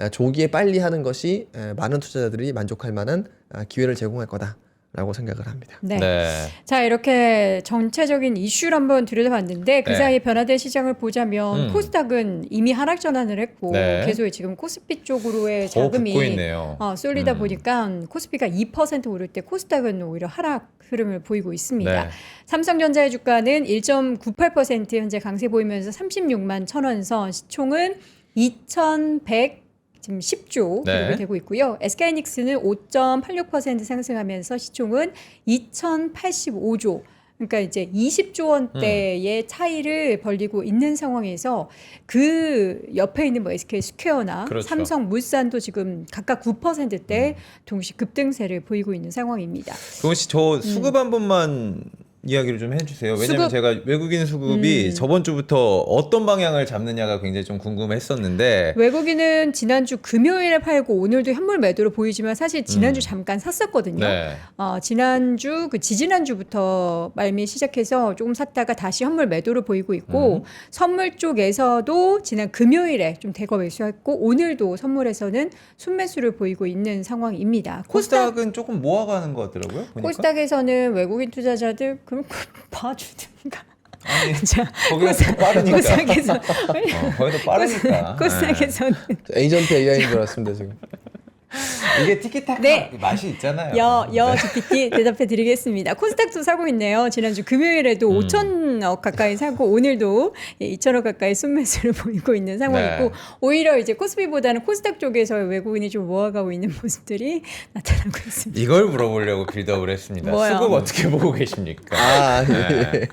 Speaker 3: 조기에 빨리 하는 것이 많은 투자자들이 만족할 만한 기회를 제공할 거다라고 생각을 합니다.
Speaker 2: 네.
Speaker 1: 네.
Speaker 2: 자, 이렇게 전체적인 이슈를 한번 들여다봤는데 그
Speaker 1: 네.
Speaker 2: 사이에 변화된 시장을 보자면 코스닥은 이미 하락 전환을 했고
Speaker 1: 네.
Speaker 2: 계속 지금 코스피 쪽으로의
Speaker 1: 더
Speaker 2: 자금이
Speaker 1: 붙고 있네요.
Speaker 2: 쏠리다 보니까 코스피가 2% 오를 때 코스닥은 오히려 하락 흐름을 보이고 있습니다.
Speaker 1: 네.
Speaker 2: 삼성전자의 주가는 1.98% 현재 강세 보이면서 36만 1,000원 선, 시총은 2,100 지금 10조
Speaker 1: 네.
Speaker 2: 기록이 되고 있고요. SK하이닉스는 5.86% 상승하면서 시총은 2,085조. 그러니까 이제 20조 원대의 차이를 벌리고 있는 상황에서 그 옆에 있는 뭐 SK 스퀘어나
Speaker 1: 그렇죠.
Speaker 2: 삼성물산도 지금 각각 9%대 동시 급등세를 보이고 있는 상황입니다.
Speaker 1: 동훈 씨, 저 수급 한 번만 이야기를 좀 해주세요. 왜냐면
Speaker 2: 수급?
Speaker 1: 제가 외국인 수급이 저번 주부터 어떤 방향을 잡느냐가 굉장히 좀 궁금했었는데,
Speaker 2: 외국인은 지난주 금요일에 팔고 오늘도 현물 매도로 보이지만 사실 지난주 잠깐 샀었거든요.
Speaker 1: 네.
Speaker 2: 지난주 지지난주부터 말미 시작해서 조금 샀다가 다시 현물 매도로 보이고 있고, 선물 쪽에서도 지난 금요일에 좀 대거 매수했고 오늘도 선물에서는 순매수를 보이고 있는 상황입니다.
Speaker 1: 코스닥은 조금 모아가는 것 같더라고요. 보니까.
Speaker 2: 코스닥에서는 외국인 투자자들 그럼 봐주든가.
Speaker 1: 아니,
Speaker 2: 자,
Speaker 1: 거기가 더 빠르니까.
Speaker 2: 코스닥에서
Speaker 1: 거기가 더 빠르니까.
Speaker 2: 코스닥에서는
Speaker 3: 에이전트 AI인 줄 알았습니다 지금.
Speaker 1: 이게 티키타카
Speaker 2: 네.
Speaker 1: 맛이 있잖아요.
Speaker 2: GPT 대답해 드리겠습니다. 코스닥도 사고 있네요. 지난주 금요일에도 5천억 가까이 사고 오늘도 2천억 가까이 순매수를 보이고 있는 상황이고,
Speaker 1: 네.
Speaker 2: 오히려 이제 코스피보다는 코스닥 쪽에서 외국인이 좀 모아가고 있는 모습들이 나타나고 있습니다.
Speaker 1: 이걸 물어보려고 빌드업을 했습니다.
Speaker 2: 뭐요?
Speaker 1: 수급 어떻게 보고 계십니까?
Speaker 3: 아,
Speaker 1: 네.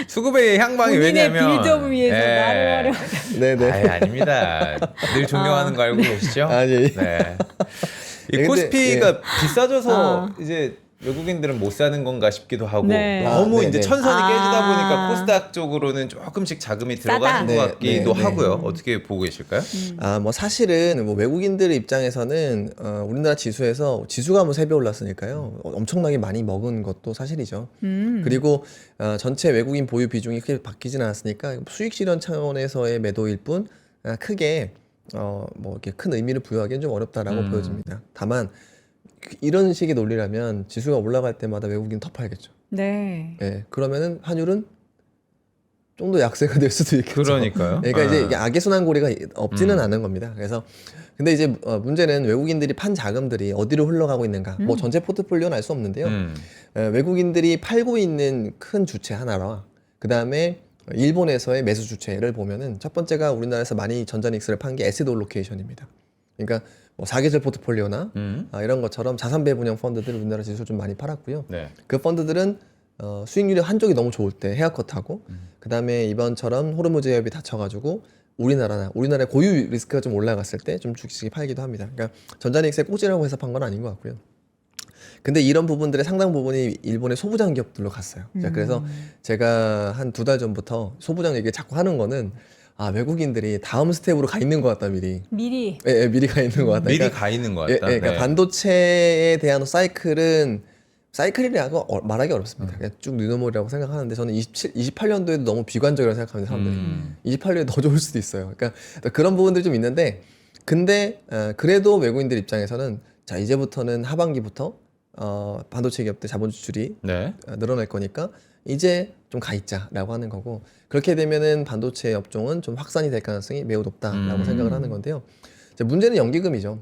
Speaker 1: 수급의 향방이
Speaker 2: 본인의
Speaker 1: 왜냐면
Speaker 2: 빌드업을 위해서 말을 하려.
Speaker 3: 네네.
Speaker 1: 아예 아닙니다. 늘 존경하는 거 알고 계시죠?
Speaker 3: 아니.
Speaker 1: 네. 이
Speaker 3: 근데,
Speaker 1: 코스피가 비싸져서 이제 외국인들은 못 사는 건가 싶기도 하고,
Speaker 2: 네.
Speaker 1: 너무
Speaker 3: 아,
Speaker 1: 이제
Speaker 3: 네네.
Speaker 1: 천선이 깨지다 보니까
Speaker 2: 아.
Speaker 1: 코스닥 쪽으로는 조금씩 자금이
Speaker 2: 싸다.
Speaker 1: 들어가는 것
Speaker 3: 네,
Speaker 1: 같기도
Speaker 3: 네, 네.
Speaker 1: 하고요. 어떻게 보고 계실까요?
Speaker 3: 뭐 사실은 뭐 외국인들 입장에서는 우리나라 지수에서 지수가 뭐 3배 올랐으니까요. 엄청나게 많이 먹은 것도 사실이죠. 그리고 전체 외국인 보유 비중이 크게 바뀌지는 않았으니까 수익 실현 차원에서의 매도일 뿐 크게 뭐 이렇게 큰 의미를 부여하기는 좀 어렵다라고 보여집니다. 다만 이런 식의 논리라면 지수가 올라갈 때마다 외국인 덮어야겠죠.
Speaker 2: 네.
Speaker 3: 예, 그러면은 환율은 좀 더 약세가 될 수도 있겠죠.
Speaker 1: 그러니까요.
Speaker 3: 그러니까 이제
Speaker 1: 아.
Speaker 3: 이게 악의순환고리가 없지는 않은 겁니다. 그래서 근데 이제 문제는 외국인들이 판 자금들이 어디로 흘러가고 있는가. 뭐 전체 포트폴리오는 알 수 없는데요. 외국인들이 팔고 있는 큰 주체 하나와 그 다음에 일본에서의 매수 주체를 보면은 첫 번째가 우리나라에서 많이 전자닉스를 판 게 에셋 올로케이션입니다. 그러니까 뭐 사계절 포트폴리오나 이런 것처럼 자산 배분형 펀드들 우리나라 지수 좀 많이 팔았고요.
Speaker 1: 네.
Speaker 3: 그 펀드들은 수익률이 한쪽이 너무 좋을 때 헤어컷하고 그 다음에 이번처럼 호르무즈 해협이 닫혀가지고 우리나라의 고유 리스크가 좀 올라갔을 때 좀 주식이 팔기도 합니다. 그러니까 전자닉스의 꽁지라고 해서 판 건 아닌 것 같고요. 근데 이런 부분들의 상당 부분이 일본의 소부장 기업들로 갔어요. 자, 그래서 제가 한 2달 전부터 소부장 얘기 자꾸 하는 거는 외국인들이 다음 스텝으로 가 있는 것 같다 미리.
Speaker 2: 미리.
Speaker 3: 예, 미리 가 있는 것 같다.
Speaker 1: 미리
Speaker 3: 그러니까,
Speaker 1: 가 있는 것
Speaker 3: 예,
Speaker 1: 같다.
Speaker 3: 그러니까
Speaker 1: 네.
Speaker 3: 반도체에 대한 사이클이라고 말하기 어렵습니다. 그냥 쭉 뉴노멀이라고 생각하는데 저는 28년도에도 너무 비관적이라고 생각합니다. 사람들이. 28년에 더 좋을 수도 있어요. 그러니까 그런 부분들이 좀 있는데 근데 그래도 외국인들 입장에서는 자 이제부터는 하반기부터 반도체 기업들 자본 지출이
Speaker 1: 네.
Speaker 3: 늘어날 거니까 이제 좀 가 있자라고 하는 거고 그렇게 되면은 반도체 업종은 좀 확산이 될 가능성이 매우 높다라고 생각을 하는 건데요. 자, 문제는 연기금이죠.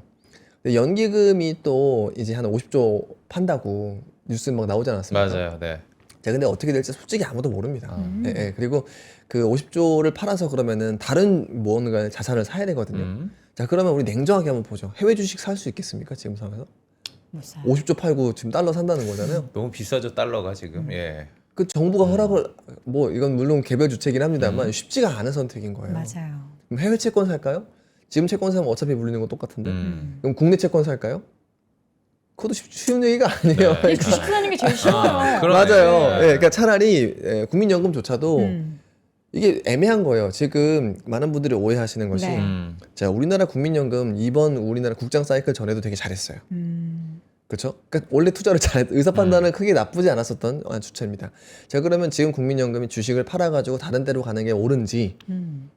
Speaker 3: 근데 연기금이 또 이제 한 50조 판다고 뉴스 막 나오지 않았습니까?
Speaker 1: 맞아요. 네.
Speaker 3: 자, 근데 어떻게 될지 솔직히 아무도 모릅니다. 예, 예. 그리고 그 50조를 팔아서 그러면은 다른 무언가 자산을 사야 되거든요. 자, 그러면 우리 냉정하게 한번 보죠. 해외 주식 살 수 있겠습니까? 지금 상황에서?
Speaker 2: 못 사.
Speaker 3: 50조 팔고 지금 달러 산다는 거잖아요.
Speaker 1: 너무 비싸죠 달러가 지금. 예.
Speaker 3: 그 정부가 허락을 뭐 이건 물론 개별 주체긴 합니다만 쉽지가 않은 선택인 거예요.
Speaker 2: 맞아요.
Speaker 3: 그럼 해외 채권 살까요? 지금 채권 사면 어차피 물리는 건 똑같은데.
Speaker 1: 음.
Speaker 3: 그럼 국내 채권 살까요? 그것도 쉬운 얘기가 아니에요.
Speaker 1: 네.
Speaker 2: 근데 주식 투자하는 게 제일 쉬워요.
Speaker 1: 그러네.
Speaker 3: 맞아요.
Speaker 1: 네.
Speaker 3: 예, 그러니까 차라리 국민연금조차도
Speaker 2: 음.
Speaker 3: 이게 애매한 거예요. 지금 많은 분들이 오해하시는 것이
Speaker 2: 네.
Speaker 3: 자 우리나라 국민연금 이번 우리나라 국장 사이클 전에도 되게 잘했어요. 그렇죠? 그러니까 원래 투자를 의사 판단을 크게 나쁘지 않았었던 주체입니다. 자 그러면 지금 국민연금이 주식을 팔아가지고 다른 데로 가는 게 옳은지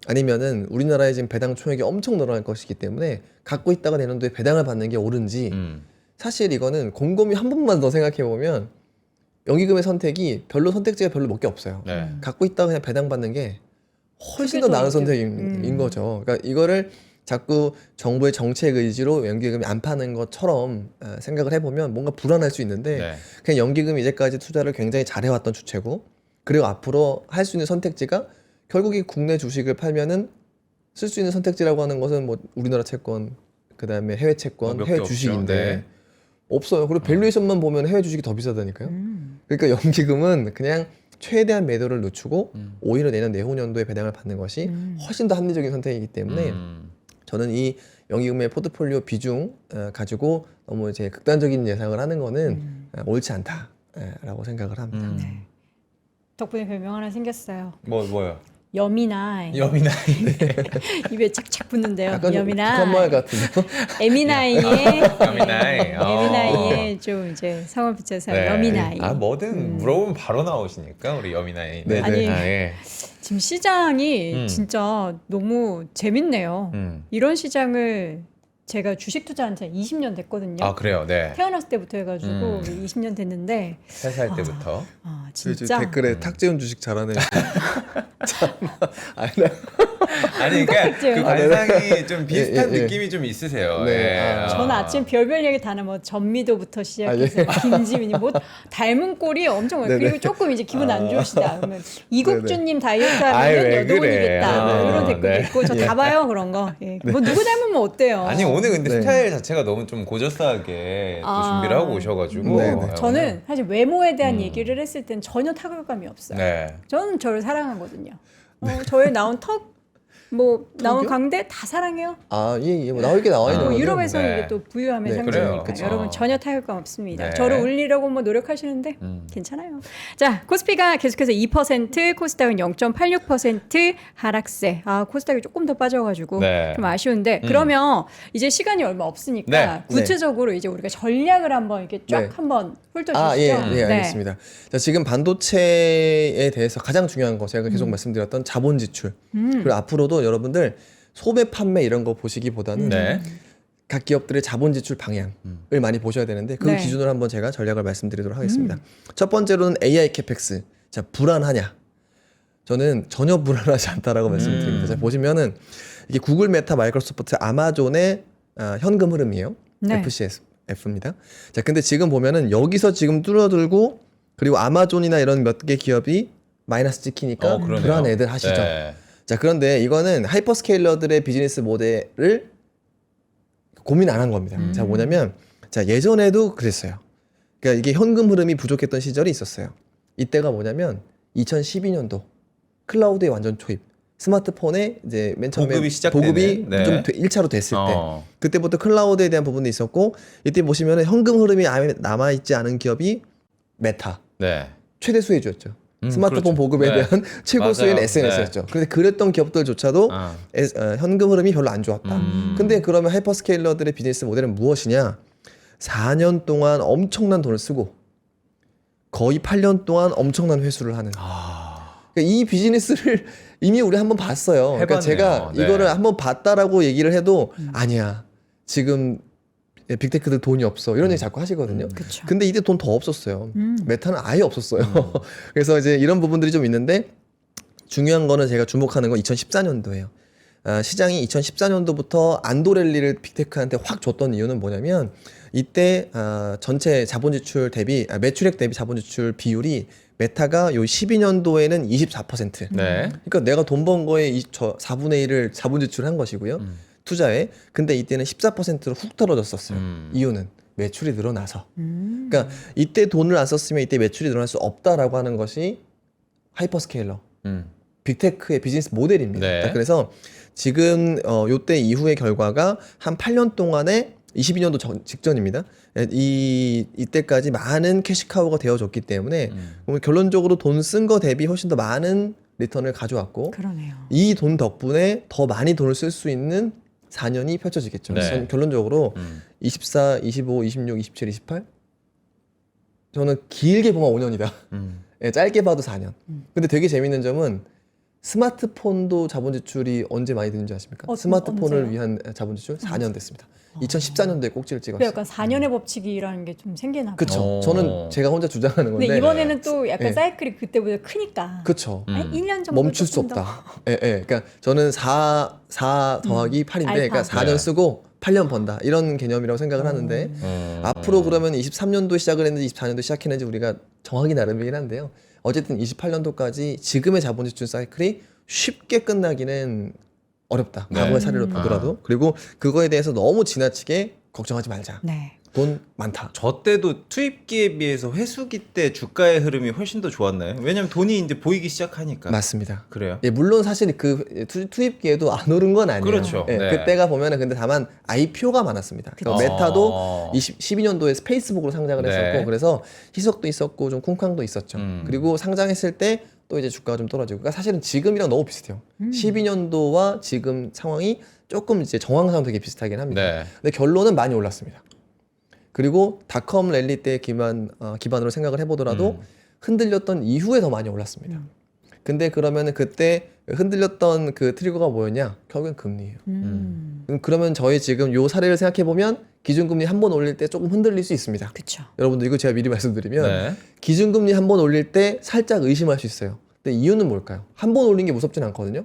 Speaker 3: 아니면은 우리나라의 지금 배당 총액이 엄청 늘어날 것이기 때문에 갖고 있다가 내년도에 배당을 받는 게 옳은지 사실 이거는 곰곰이 한 번만 더 생각해 보면 연기금의 선택이 선택지가 별로 몇 개 없어요.
Speaker 1: 네.
Speaker 3: 갖고 있다가 그냥 배당 받는 게 훨씬
Speaker 2: 그게
Speaker 3: 더 나은
Speaker 2: 더
Speaker 3: 선택인 거죠. 그러니까 이거를 자꾸 정부의 정책 의지로 연기금이 안 파는 것처럼 생각을 해보면 뭔가 불안할 수 있는데
Speaker 1: 네.
Speaker 3: 그냥 연기금이 이제까지 투자를 굉장히 잘해왔던 주체고 그리고 앞으로 할 수 있는 선택지가 결국 이 국내 주식을 팔면은 쓸 수 있는 선택지라고 하는 것은 뭐 우리나라 채권 그다음에 해외 채권,
Speaker 1: 몇 개
Speaker 3: 해외
Speaker 1: 없죠.
Speaker 3: 주식인데
Speaker 1: 네.
Speaker 3: 없어요. 그리고 밸류에이션만 보면 해외 주식이 더 비싸다니까요. 그러니까 연기금은 그냥 최대한 매도를 늦추고 오히려 내후년도에 배당을 받는 것이 훨씬 더 합리적인 선택이기 때문에 저는 이 연기금의 포트폴리오 비중 가지고 너무 이제 극단적인 예상을 하는 거는 옳지 않다라고 생각을 합니다.
Speaker 2: 네. 덕분에 별명 하나 생겼어요.
Speaker 1: 뭐요?
Speaker 2: 여미나이.
Speaker 1: 여미나이.
Speaker 2: 입에 착착 붙는데요.
Speaker 3: 약간 좀
Speaker 2: 여미나이.
Speaker 3: 북한 말 같은데요.
Speaker 2: 에미나이의
Speaker 1: 여미나이.
Speaker 2: 에미나이의 좀 이제 성을 붙여서
Speaker 1: 네.
Speaker 2: 여미나이.
Speaker 1: 아 뭐든 물어보면 바로 나오시니까 우리 여미나이.
Speaker 3: 네,
Speaker 2: 아니,
Speaker 1: 아, 예.
Speaker 2: 지금 시장이 진짜 너무 재밌네요. 이런 시장을 제가 주식 투자한 지 20년 됐거든요.
Speaker 1: 아 그래요. 네.
Speaker 2: 태어났을 때부터 해가지고 20년 됐는데
Speaker 1: 3살 때부터.
Speaker 2: 진짜
Speaker 3: 댓글에 탁재훈 주식 잘하네.
Speaker 1: 아니 그러니까
Speaker 2: 똑같죠.
Speaker 1: 그 관상이 좀 비슷한
Speaker 3: 예, 예.
Speaker 1: 느낌이 좀 있으세요.
Speaker 3: 네.
Speaker 1: 예.
Speaker 2: 저는 아침 별별 얘기 다 나면 전미도부터 시작해서
Speaker 3: 예.
Speaker 2: 김지민이 뭐 닮은 꼴이 엄청 많아요.
Speaker 3: 네네.
Speaker 2: 그리고 조금 이제 기분 안 좋으시다 그러면 이국주님
Speaker 1: 아이,
Speaker 2: 다이어트하면
Speaker 1: 왜
Speaker 2: 여동원이겠다
Speaker 1: 그래.
Speaker 2: 뭐 이런 댓글도
Speaker 1: 네.
Speaker 2: 있고 저 다 봐요 그런 거. 예. 뭐 누구 닮으면 어때요?
Speaker 1: 아니 오늘 근데
Speaker 3: 네.
Speaker 1: 스타일 자체가 너무 좀 고저스하게 또
Speaker 2: 아.
Speaker 1: 준비를 하고 오셔가지고
Speaker 3: 네, 네.
Speaker 2: 저는 사실 외모에 대한 얘기를 했을 땐 전혀 타격감이 없어요.
Speaker 1: 네.
Speaker 2: 저는 저를 사랑하거든요. 저에 나온 턱, 뭐 나온
Speaker 3: 턱이요?
Speaker 2: 광대 다 사랑해요.
Speaker 3: 예, 뭐 나올 게 나와 있는
Speaker 1: 뭐
Speaker 3: 거죠.
Speaker 2: 유럽에서
Speaker 1: 네.
Speaker 2: 이게 또 부유함의
Speaker 3: 네,
Speaker 2: 상징이니까
Speaker 1: 그래요. 그쵸.
Speaker 2: 여러분 전혀 타격감 없습니다.
Speaker 1: 네.
Speaker 2: 저를 울리려고 뭐 노력하시는데 괜찮아요. 자, 코스피가 계속해서 2%, 코스닥은 0.86% 하락세. 코스닥이 조금 더 빠져가지고
Speaker 1: 네.
Speaker 2: 좀 아쉬운데 그러면 이제 시간이 얼마 없으니까
Speaker 1: 네.
Speaker 2: 구체적으로 이제 우리가 전략을 한번 이렇게 쫙
Speaker 3: 네.
Speaker 2: 한번 훑어주시죠.
Speaker 3: 예, 알겠습니다. 자, 지금 반도체에 대해서 가장 중요한 거 제가 계속 말씀드렸던 자본 지출. 그리고 앞으로도 여러분들 소매 판매 이런 거 보시기보다는
Speaker 1: 네.
Speaker 3: 각 기업들의 자본 지출 방향을 많이 보셔야 되는데 그
Speaker 2: 네.
Speaker 3: 기준으로 한번 제가 전략을 말씀드리도록 하겠습니다. 첫 번째로는 AI 캐펙스. 자, 불안하냐? 저는 전혀 불안하지 않다라고 말씀드립니다. 자, 보시면은 이게 구글, 메타, 마이크로소프트, 아마존의 현금 흐름이에요.
Speaker 2: 네.
Speaker 3: FCF입니다. 자, 근데 지금 보면은 여기서 지금 뚫어들고 그리고 아마존이나 이런 몇 개 기업이 마이너스 찍히니까
Speaker 1: 그러네요.
Speaker 3: 불안해들 하시죠.
Speaker 1: 네.
Speaker 3: 자, 그런데 이거는 하이퍼스케일러들의 비즈니스 모델을 고민 안 한 겁니다. 자, 뭐냐면 자, 예전에도 그랬어요. 그러니까 이게 현금 흐름이 부족했던 시절이 있었어요. 이때가 뭐냐면 2012년도 클라우드의 완전 초입. 스마트폰에 이제 맨 처음에
Speaker 1: 보급이 시작되는,
Speaker 3: 보급이
Speaker 1: 네.
Speaker 3: 좀 1차로 됐을 때
Speaker 1: 어.
Speaker 3: 그때부터 클라우드에 대한 부분도 있었고 이때 보시면은 현금 흐름이 아예 남아 있지 않은 기업이 메타
Speaker 1: 네.
Speaker 3: 최대 수혜주였죠. 스마트폰
Speaker 1: 그렇죠.
Speaker 3: 보급에
Speaker 1: 네.
Speaker 3: 대한 최고
Speaker 1: 맞아요.
Speaker 3: 수혜는 SNS였죠. 그런데 그랬던 기업들조차도
Speaker 1: 아.
Speaker 3: 현금 흐름이 별로 안 좋았다.
Speaker 1: 음.
Speaker 3: 근데 그러면 하이퍼스케일러들의 비즈니스 모델은 무엇이냐? 4년 동안 엄청난 돈을 쓰고 거의 8년 동안 엄청난 회수를 하는. 그러니까 이 비즈니스를 이미 우리 한번 봤어요. 그러니까
Speaker 1: 해봤네요.
Speaker 3: 제가
Speaker 1: 네.
Speaker 3: 이거를 한번 봤다라고 얘기를 해도 아니야. 지금 빅테크들 돈이 없어. 이런 얘기 자꾸 하시거든요.
Speaker 2: 그쵸.
Speaker 3: 근데 이때 돈 더 없었어요. 메타는 아예 없었어요. 그래서 이제 이런 부분들이 좀 있는데 중요한 거는 제가 주목하는 건 2014년도예요. 시장이 2014년도부터 안도랠리를 빅테크한테 확 줬던 이유는 뭐냐면 이때 전체 자본지출 대비 매출액 대비 자본지출 비율이 메타가 요 12년도에는 24%.
Speaker 1: 네.
Speaker 3: 그러니까 내가 돈 번 거에 4분의 1을 자본지출한 것이고요. 투자에. 근데 이때는 14%로 훅 떨어졌었어요. 이유는 매출이 늘어나서. 그러니까 이때 돈을 안 썼으면 이때 매출이 늘어날 수 없다라고 하는 것이 하이퍼스케일러. 빅테크의 비즈니스 모델입니다.
Speaker 1: 네.
Speaker 3: 그래서 지금 요때 이후의 결과가 한 8년 동안에 22년도 직전입니다. 이때까지 많은 캐시카우가 되어줬기 때문에 보면 결론적으로 돈 쓴 거 대비 훨씬 더 많은 리턴을 가져왔고
Speaker 2: 그러네요.
Speaker 3: 이 돈 덕분에 더 많이 돈을 쓸 수 있는 4년이 펼쳐지겠죠.
Speaker 1: 네.
Speaker 3: 그래서 결론적으로 24, 25, 26, 27, 28 저는 길게 보면 5년이다. 예, 짧게 봐도 4년. 근데 되게 재밌는 점은 스마트폰도 자본지출이 언제 많이 드는지 아십니까? 스마트폰을
Speaker 2: 언제요?
Speaker 3: 위한 자본지출 4년 됐습니다. 2014년도에 꼭지를
Speaker 2: 그
Speaker 3: 찍었어요.
Speaker 2: 약간 4년의 법칙이라는 게 좀 생기나 봐요.
Speaker 3: 그쵸. 저는 제가 혼자 주장하는 건데.
Speaker 2: 근데 이번에는 또 약간
Speaker 3: 네.
Speaker 2: 사이클이 그때보다 크니까.
Speaker 3: 그쵸.
Speaker 2: 한 1년 정도
Speaker 3: 멈출 수
Speaker 2: 조금 더.
Speaker 3: 없다. 예, 예. 그러니까 저는 4 더하기 8인데, 그러니까 4년
Speaker 1: 네.
Speaker 3: 쓰고 8년 번다. 이런 개념이라고 생각을 하는데, 앞으로 그러면 23년도 시작을 했는지 24년도 시작했는지 우리가 정하기 나름이긴 한데요. 어쨌든 28년도까지 지금의 자본지출 사이클이 쉽게 끝나기는 어렵다.
Speaker 1: 네.
Speaker 3: 과거의 사례로 보더라도. 그리고 그거에 대해서 너무 지나치게 걱정하지 말자.
Speaker 2: 네.
Speaker 3: 돈 많다.
Speaker 1: 저 때도 투입기에 비해서 회수기 때 주가의 흐름이 훨씬 더 좋았나요? 왜냐면 돈이 이제 보이기 시작하니까.
Speaker 3: 맞습니다.
Speaker 1: 그래요?
Speaker 3: 예, 물론 사실 그 투입기에도 안 오른 건 아니에요.
Speaker 1: 그렇죠.
Speaker 3: 예,
Speaker 1: 네.
Speaker 3: 그때가 보면은 근데 다만 IPO가 많았습니다. 그러니까 메타도 12년도에 스페이스북으로 상장을
Speaker 1: 네.
Speaker 3: 했었고 그래서 희석도 있었고 좀 쿵쾅도 있었죠. 그리고 상장했을 때 또 이제 주가가 좀 떨어지고 그러니까 사실은 지금이랑 너무 비슷해요. 12년도와 지금 상황이 조금 이제 정황상 되게 비슷하긴 합니다.
Speaker 1: 네.
Speaker 3: 근데 결론은 많이 올랐습니다. 그리고 닷컴 랠리 때 기반으로 생각을 해보더라도 흔들렸던 이후에 더 많이 올랐습니다. 근데 그러면은 그때 흔들렸던 그 트리거가 뭐였냐? 결국엔 금리예요. 그러면 저희 지금 요 사례를 생각해 보면 기준금리 한 번 올릴 때 조금 흔들릴 수 있습니다.
Speaker 2: 그렇죠.
Speaker 3: 여러분들 이거 제가 미리 말씀드리면
Speaker 1: 네.
Speaker 3: 기준금리 한 번 올릴 때 살짝 의심할 수 있어요. 근데 이유는 뭘까요? 한 번 올린 게 무섭진 않거든요.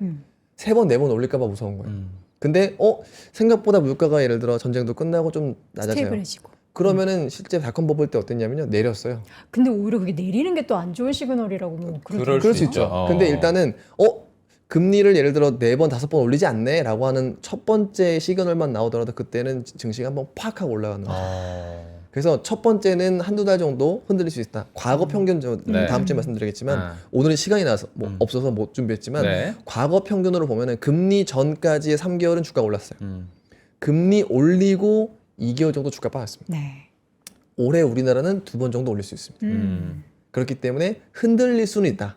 Speaker 3: 세 번, 네 번 올릴까 봐 무서운 거예요. 근데 생각보다 물가가 예를 들어 전쟁도 끝나고 좀 낮아져요.
Speaker 2: 스테이블해지고.
Speaker 3: 그러면은 실제 닷컴 버블 때 어땠냐면요. 내렸어요.
Speaker 2: 근데 오히려 그게 내리는 게 또 안 좋은 시그널이라고 뭐
Speaker 1: 그럴
Speaker 3: 그럴
Speaker 1: 수
Speaker 3: 수 있죠.
Speaker 1: 있죠.
Speaker 3: 근데 일단은 금리를 예를 들어 4번, 5번 올리지 않네라고 하는 첫 번째 시그널만 나오더라도 그때는 증시가 한번 팍 하고 올라가는 거죠. 그래서 첫 번째는 한두 달 정도 흔들릴 수 있다. 과거 평균
Speaker 1: 네.
Speaker 3: 다음 주에 말씀드리겠지만
Speaker 1: 아.
Speaker 3: 오늘은 시간이 나서 없어서 못 준비했지만
Speaker 1: 네.
Speaker 3: 과거 평균으로 보면은 금리 전까지의 3개월은 주가가 올랐어요. 금리 올리고 2개월 정도 주가 빠졌습니다.
Speaker 2: 네.
Speaker 3: 올해 우리나라는 2번 정도 올릴 수 있습니다. 그렇기 때문에 흔들릴 수는 있다.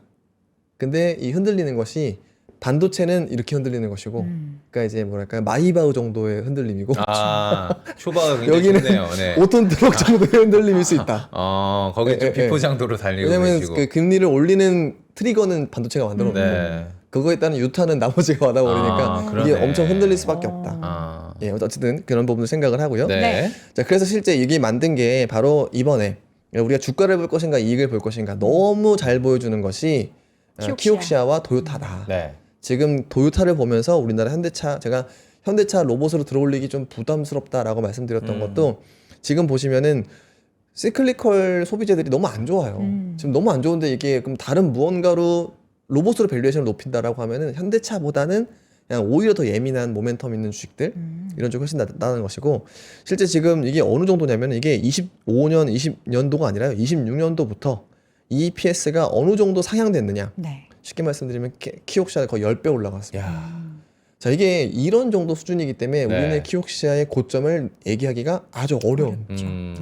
Speaker 3: 근데 이 흔들리는 것이 반도체는 이렇게 흔들리는 것이고, 그러니까 이제 뭐랄까요 마이바흐 정도의 흔들림이고,
Speaker 1: 쇼바가 굉장히
Speaker 3: 여기는
Speaker 1: 좋네요. 네.
Speaker 3: 5톤 트럭 정도의 흔들림일 수 있다.
Speaker 1: 거기 좀
Speaker 3: 예, 예,
Speaker 1: 비포장도로 달리고
Speaker 3: 왜냐면
Speaker 1: 계시고.
Speaker 3: 그 금리를 올리는 트리거는 반도체가 만들어 놓고,
Speaker 1: 네.
Speaker 3: 그거에 따른 유타는 나머지가 받아버리니까 이게
Speaker 1: 그러네.
Speaker 3: 엄청 흔들릴 수밖에 없다. 예, 어쨌든 그런 부분을 생각을 하고요.
Speaker 1: 네.
Speaker 2: 네.
Speaker 3: 자, 그래서 실제 이게 만든 게 바로 이번에 우리가 주가를 볼 것인가 이익을 볼 것인가 너무 잘 보여주는 것이 키옥시아와 도요타다.
Speaker 1: 네.
Speaker 3: 지금 도요타를 보면서 우리나라 현대차, 제가 현대차 로봇으로 들어올리기 좀 부담스럽다라고 말씀드렸던 것도 지금 보시면은 시클리컬 소비재들이 너무 안 좋아요. 지금 너무 안 좋은데 이게 그럼 다른 무언가로 로봇으로 밸류에이션을 높인다라고 하면은 현대차보다는 그냥 오히려 더 예민한 모멘텀 있는 주식들 이런 쪽이 훨씬 낫다는 것이고, 실제 지금 이게 어느 정도냐면 이게 25년, 20년도가 아니라요. 26년도부터 EPS가 어느 정도 상향됐느냐.
Speaker 2: 네.
Speaker 3: 쉽게 말씀드리면 키옥시아 거의 10배 올라갔습니다.
Speaker 1: 야.
Speaker 3: 자, 이게 이런 정도 수준이기 때문에
Speaker 1: 네.
Speaker 3: 우리는 키옥시아의 고점을 얘기하기가 아주 어려운,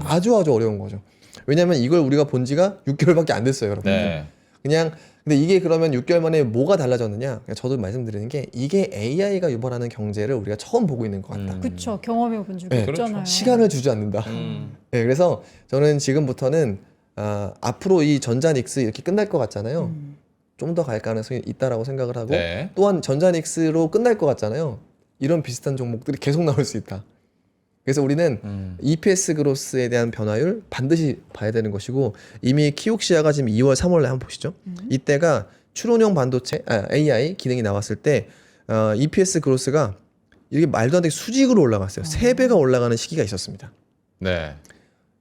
Speaker 3: 아주 어려운 거죠. 왜냐하면 이걸 우리가 본 지가 6개월밖에 안 됐어요, 여러분.
Speaker 1: 네.
Speaker 3: 그냥 근데 이게 그러면 6개월 만에 뭐가 달라졌느냐? 저도 말씀드리는 게 이게 AI가 유발하는 경제를 우리가 처음 보고 있는 것 같다.
Speaker 2: 그쵸. 경험해 본 적이
Speaker 3: 네,
Speaker 2: 없잖아요.
Speaker 3: 시간을 주지 않는다. 네, 그래서 저는 지금부터는 앞으로 이 전자닉스 이렇게 끝날 것 같잖아요. 좀 더 갈 가능성이 있다라고 생각을 하고
Speaker 1: 네.
Speaker 3: 또한 전자닉스로 끝날 것 같잖아요. 이런 비슷한 종목들이 계속 나올 수 있다. 그래서 우리는 EPS 그로스에 대한 변화율 반드시 봐야 되는 것이고 이미 키옥시아가 지금 2월, 3월에 한번 보시죠. 이때가 추론형 반도체 AI 기능이 나왔을 때 EPS 그로스가 이게 말도 안 되게 수직으로 올라갔어요. 3배가 올라가는 시기가 있었습니다.
Speaker 1: 네.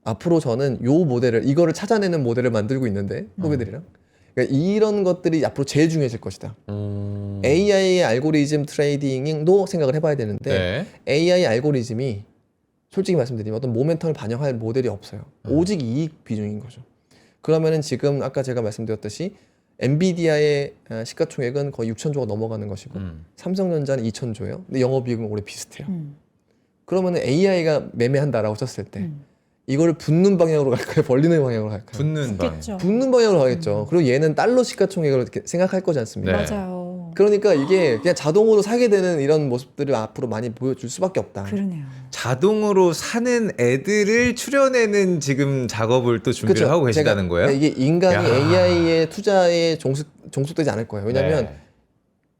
Speaker 3: 앞으로 저는 요 모델을 이거를 찾아내는 모델을 만들고 있는데 후배들이랑 그러니까 이런 것들이 앞으로 제일 중요해질 것이다. AI의 알고리즘 트레이딩도 생각을 해봐야 되는데
Speaker 1: 네.
Speaker 3: AI 알고리즘이 솔직히 말씀드리면 어떤 모멘텀을 반영할 모델이 없어요. 오직 이익 비중인 거죠. 그러면은 지금 아까 제가 말씀드렸듯이 엔비디아의 시가총액은 거의 6천조가 넘어가는 것이고 삼성전자는 2천조예요. 근데 영업이익은 올해 비슷해요. 그러면은 AI가 매매한다라고 쳤을 때 이거를 붙는 방향으로 갈까요? 벌리는 방향으로 갈까요?
Speaker 1: 붙는 방.
Speaker 2: 붙겠죠.
Speaker 3: 붙는 방향으로 가겠죠. 그리고 얘는 달러 시가총액을 이렇게 생각할 거지 않습니까?
Speaker 1: 네.
Speaker 2: 맞아요.
Speaker 3: 그러니까 이게 그냥 자동으로 사게 되는 이런 모습들을 앞으로 많이 보여줄 수밖에 없다.
Speaker 2: 그러네요.
Speaker 1: 자동으로 사는 애들을 추려내는 지금 작업을 또 준비를
Speaker 3: 그쵸?
Speaker 1: 하고 계시다는
Speaker 3: 제가
Speaker 1: 거예요?
Speaker 3: 이게 인간이
Speaker 1: 야.
Speaker 3: AI의 투자에 종속되지 않을 거예요. 왜냐하면
Speaker 1: 네.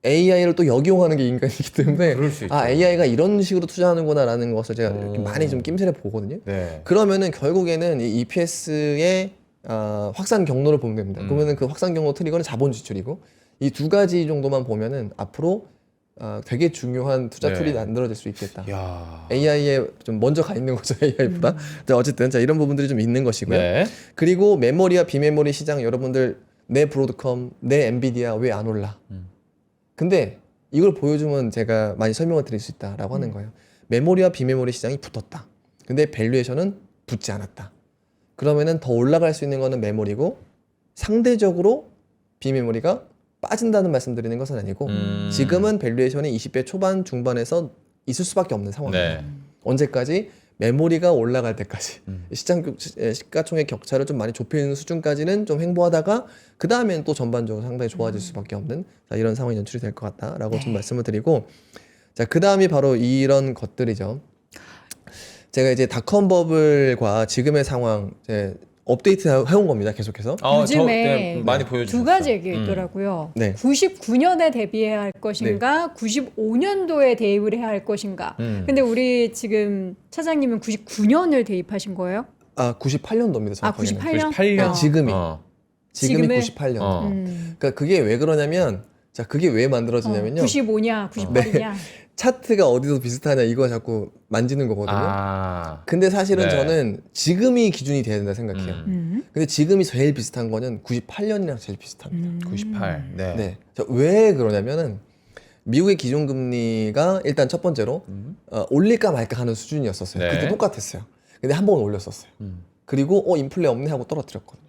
Speaker 3: AI를 또 역이용하는 게 인간이기 때문에
Speaker 1: 그럴 수 있죠.
Speaker 3: AI가 이런 식으로 투자하는구나라는 것을 제가 이렇게 많이 좀 낌새를 보거든요.
Speaker 1: 네.
Speaker 3: 그러면은 결국에는 이 EPS의 확산 경로를 보면 됩니다. 그러면은 그 확산 경로 트리거는 자본 지출이고 이 두 가지 정도만 보면은 앞으로 되게 중요한 투자
Speaker 1: 네.
Speaker 3: 툴이 만들어질 수 있겠다.
Speaker 1: 야.
Speaker 3: AI에 좀 먼저 가 있는 거죠, AI보다. 어쨌든 자 이런 부분들이 좀 있는 것이고요.
Speaker 1: 네.
Speaker 3: 그리고 메모리와 비메모리 시장 여러분들 내 브로드컴, 내 엔비디아 왜 안 올라? 근데 이걸 보여주면 제가 많이 설명을 드릴 수 있다라고 하는 거예요. 메모리와 비메모리 시장이 붙었다. 근데 밸류에이션은 붙지 않았다. 그러면은 더 올라갈 수 있는 거는 메모리고 상대적으로 비메모리가 빠진다는 말씀드리는 것은 아니고 지금은 밸류에이션이 20배 초반 중반에서 있을 수밖에 없는 상황이에요.
Speaker 1: 네.
Speaker 3: 언제까지? 메모리가 올라갈 때까지 시가총액 격차를 좀 많이 좁히는 수준까지는 좀 횡보하다가 그 다음에는 또 전반적으로 상당히 좋아질 수밖에 없는 이런 상황이 연출이 될 것 같다라고 좀 말씀을 드리고 그 다음이 바로 이런 것들이죠. 제가 이제 닷컴 버블과 지금의 상황 업데이트 해온 겁니다. 계속해서.
Speaker 2: 요즘에
Speaker 1: 많이 보여주셨어요.
Speaker 2: 두 가지 얘기가 있더라고요.
Speaker 3: 네.
Speaker 2: 99년에 대비해야 할 것인가, 95년도에 대입을 해야 할 것인가. 근데 우리 지금 차장님은 99년을 대입하신 거예요?
Speaker 3: 98년도입니다.
Speaker 2: 98년?
Speaker 1: 98년.
Speaker 3: 지금이
Speaker 2: 지금의?
Speaker 3: 98년.
Speaker 1: 어.
Speaker 3: 그러니까 그게 왜 그러냐면 그게 왜 만들어지냐면요.
Speaker 2: 95냐, 98이냐.
Speaker 3: 차트가 어디서 비슷하냐 이거 자꾸 만지는 거거든요. 근데 사실은
Speaker 1: 네.
Speaker 3: 저는 지금이 기준이 돼야 된다 생각해요. 근데 지금이 제일 비슷한 거는 98년이랑 제일 비슷합니다.
Speaker 1: 98. 네.
Speaker 3: 네. 왜 그러냐면은 미국의 기준금리가 일단 첫 번째로 올릴까 말까 하는 수준이었었어요.
Speaker 1: 네.
Speaker 3: 그때 똑같았어요. 근데 한 번 올렸었어요. 그리고 인플레 없네 하고 떨어뜨렸거든요.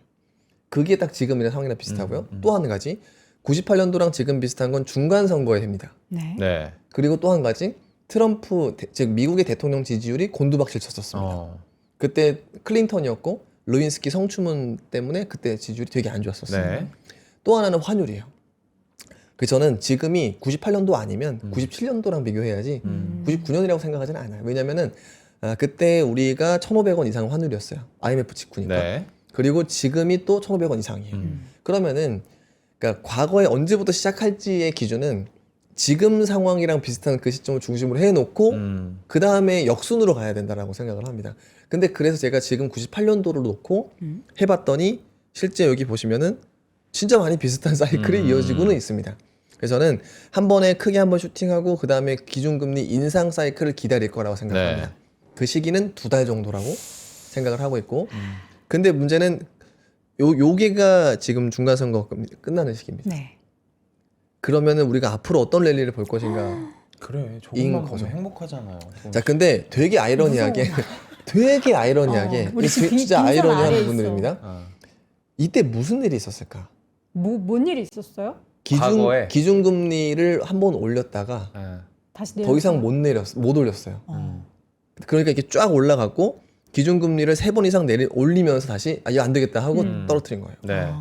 Speaker 3: 그게 딱 지금이랑 상황이랑 비슷하고요. 또 한 가지 98년도랑 지금 비슷한 건 중간 선거의 해입니다.
Speaker 2: 네.
Speaker 1: 네.
Speaker 3: 그리고 또 한 가지 트럼프 즉 미국의 대통령 지지율이 곤두박질 쳤었습니다. 그때 클린턴이었고 루인스키 성추문 때문에 그때 지지율이 되게 안 좋았었어요.
Speaker 1: 네.
Speaker 3: 또 하나는 환율이에요. 그래서 저는 지금이 98년도 아니면 97년도랑 비교해야지 99년이라고 생각하지는 않아요. 왜냐면은 그때 우리가 1,500원 이상 환율이었어요. IMF 직후니까.
Speaker 1: 네.
Speaker 3: 그리고 지금이 또 1,500원 이상이에요. 그러면은 그러니까 과거에 언제부터 시작할지의 기준은 지금 상황이랑 비슷한 그 시점을 중심으로 해놓고 그 다음에 역순으로 가야 된다라고 생각을 합니다. 근데 그래서 제가 지금 98년도를 놓고 해봤더니 실제 여기 보시면은 진짜 많이 비슷한 사이클이 이어지고는 있습니다. 그래서 저는 한 번에 크게 한 번 슈팅하고 그 다음에 기준금리 인상 사이클을 기다릴 거라고 생각합니다.
Speaker 1: 네.
Speaker 3: 그 시기는 2달 정도라고 생각을 하고 있고 근데 문제는 요게가 지금 중간선거 끝나는 시기입니다.
Speaker 2: 네.
Speaker 3: 그러면은 우리가 앞으로 어떤 랠리를 볼 것인가.
Speaker 1: 그래.
Speaker 3: 인
Speaker 1: 조금만
Speaker 3: 거죠.
Speaker 1: 보면 행복하잖아요.
Speaker 3: 자, 근데 되게 아이러니하게, 되게 아이러니하게,
Speaker 2: 우리 지금
Speaker 3: 진짜
Speaker 2: 빈선
Speaker 3: 아이러니한
Speaker 2: 아래에
Speaker 3: 부분들입니다. 이때 무슨 일이 있었을까?
Speaker 2: 뭔 일이 있었어요?
Speaker 1: 과거에?
Speaker 3: 기준금리를 한 번 올렸다가
Speaker 1: 아,
Speaker 2: 다시
Speaker 3: 더 이상
Speaker 2: 내려서.
Speaker 3: 못 올렸어요.
Speaker 2: 어.
Speaker 3: 그러니까 이렇게 쫙 올라갔고 기준금리를 3번 이상 올리면서 다시 이거 안 되겠다 하고 떨어뜨린 거예요.
Speaker 1: 네.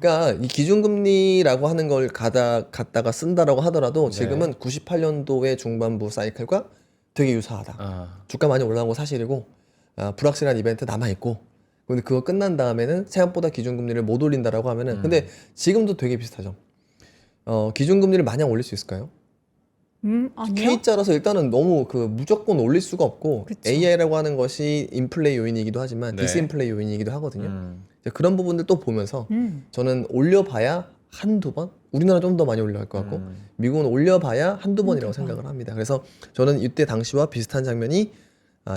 Speaker 3: 그러니까 이 기준금리라고 하는 걸 갖다가 쓴다라고 하더라도 지금은 98년도의 중반부 사이클과 되게 유사하다.
Speaker 1: 아,
Speaker 3: 주가 많이 올라온 거 사실이고 불확실한 이벤트 남아있고 근데 그거 끝난 다음에는 생각보다 기준금리를 못 올린다라고 하면은 근데 지금도 되게 비슷하죠. 기준금리를 마냥 올릴 수 있을까요?
Speaker 2: 아니요.
Speaker 3: K자라서 일단은 너무 무조건 올릴 수가 없고
Speaker 2: 그쵸.
Speaker 3: AI라고 하는 것이 인플레 요인이기도 하지만
Speaker 1: 네.
Speaker 3: 디스인플레 요인이기도 하거든요. 이제 그런 부분들 또 보면서 저는 올려봐야 한두 번? 우리나라 좀 더 많이 올라갈 것 같고 미국은 올려봐야 한두 번이라고 생각을 합니다. 그래서 저는 이때 당시와 비슷한 장면이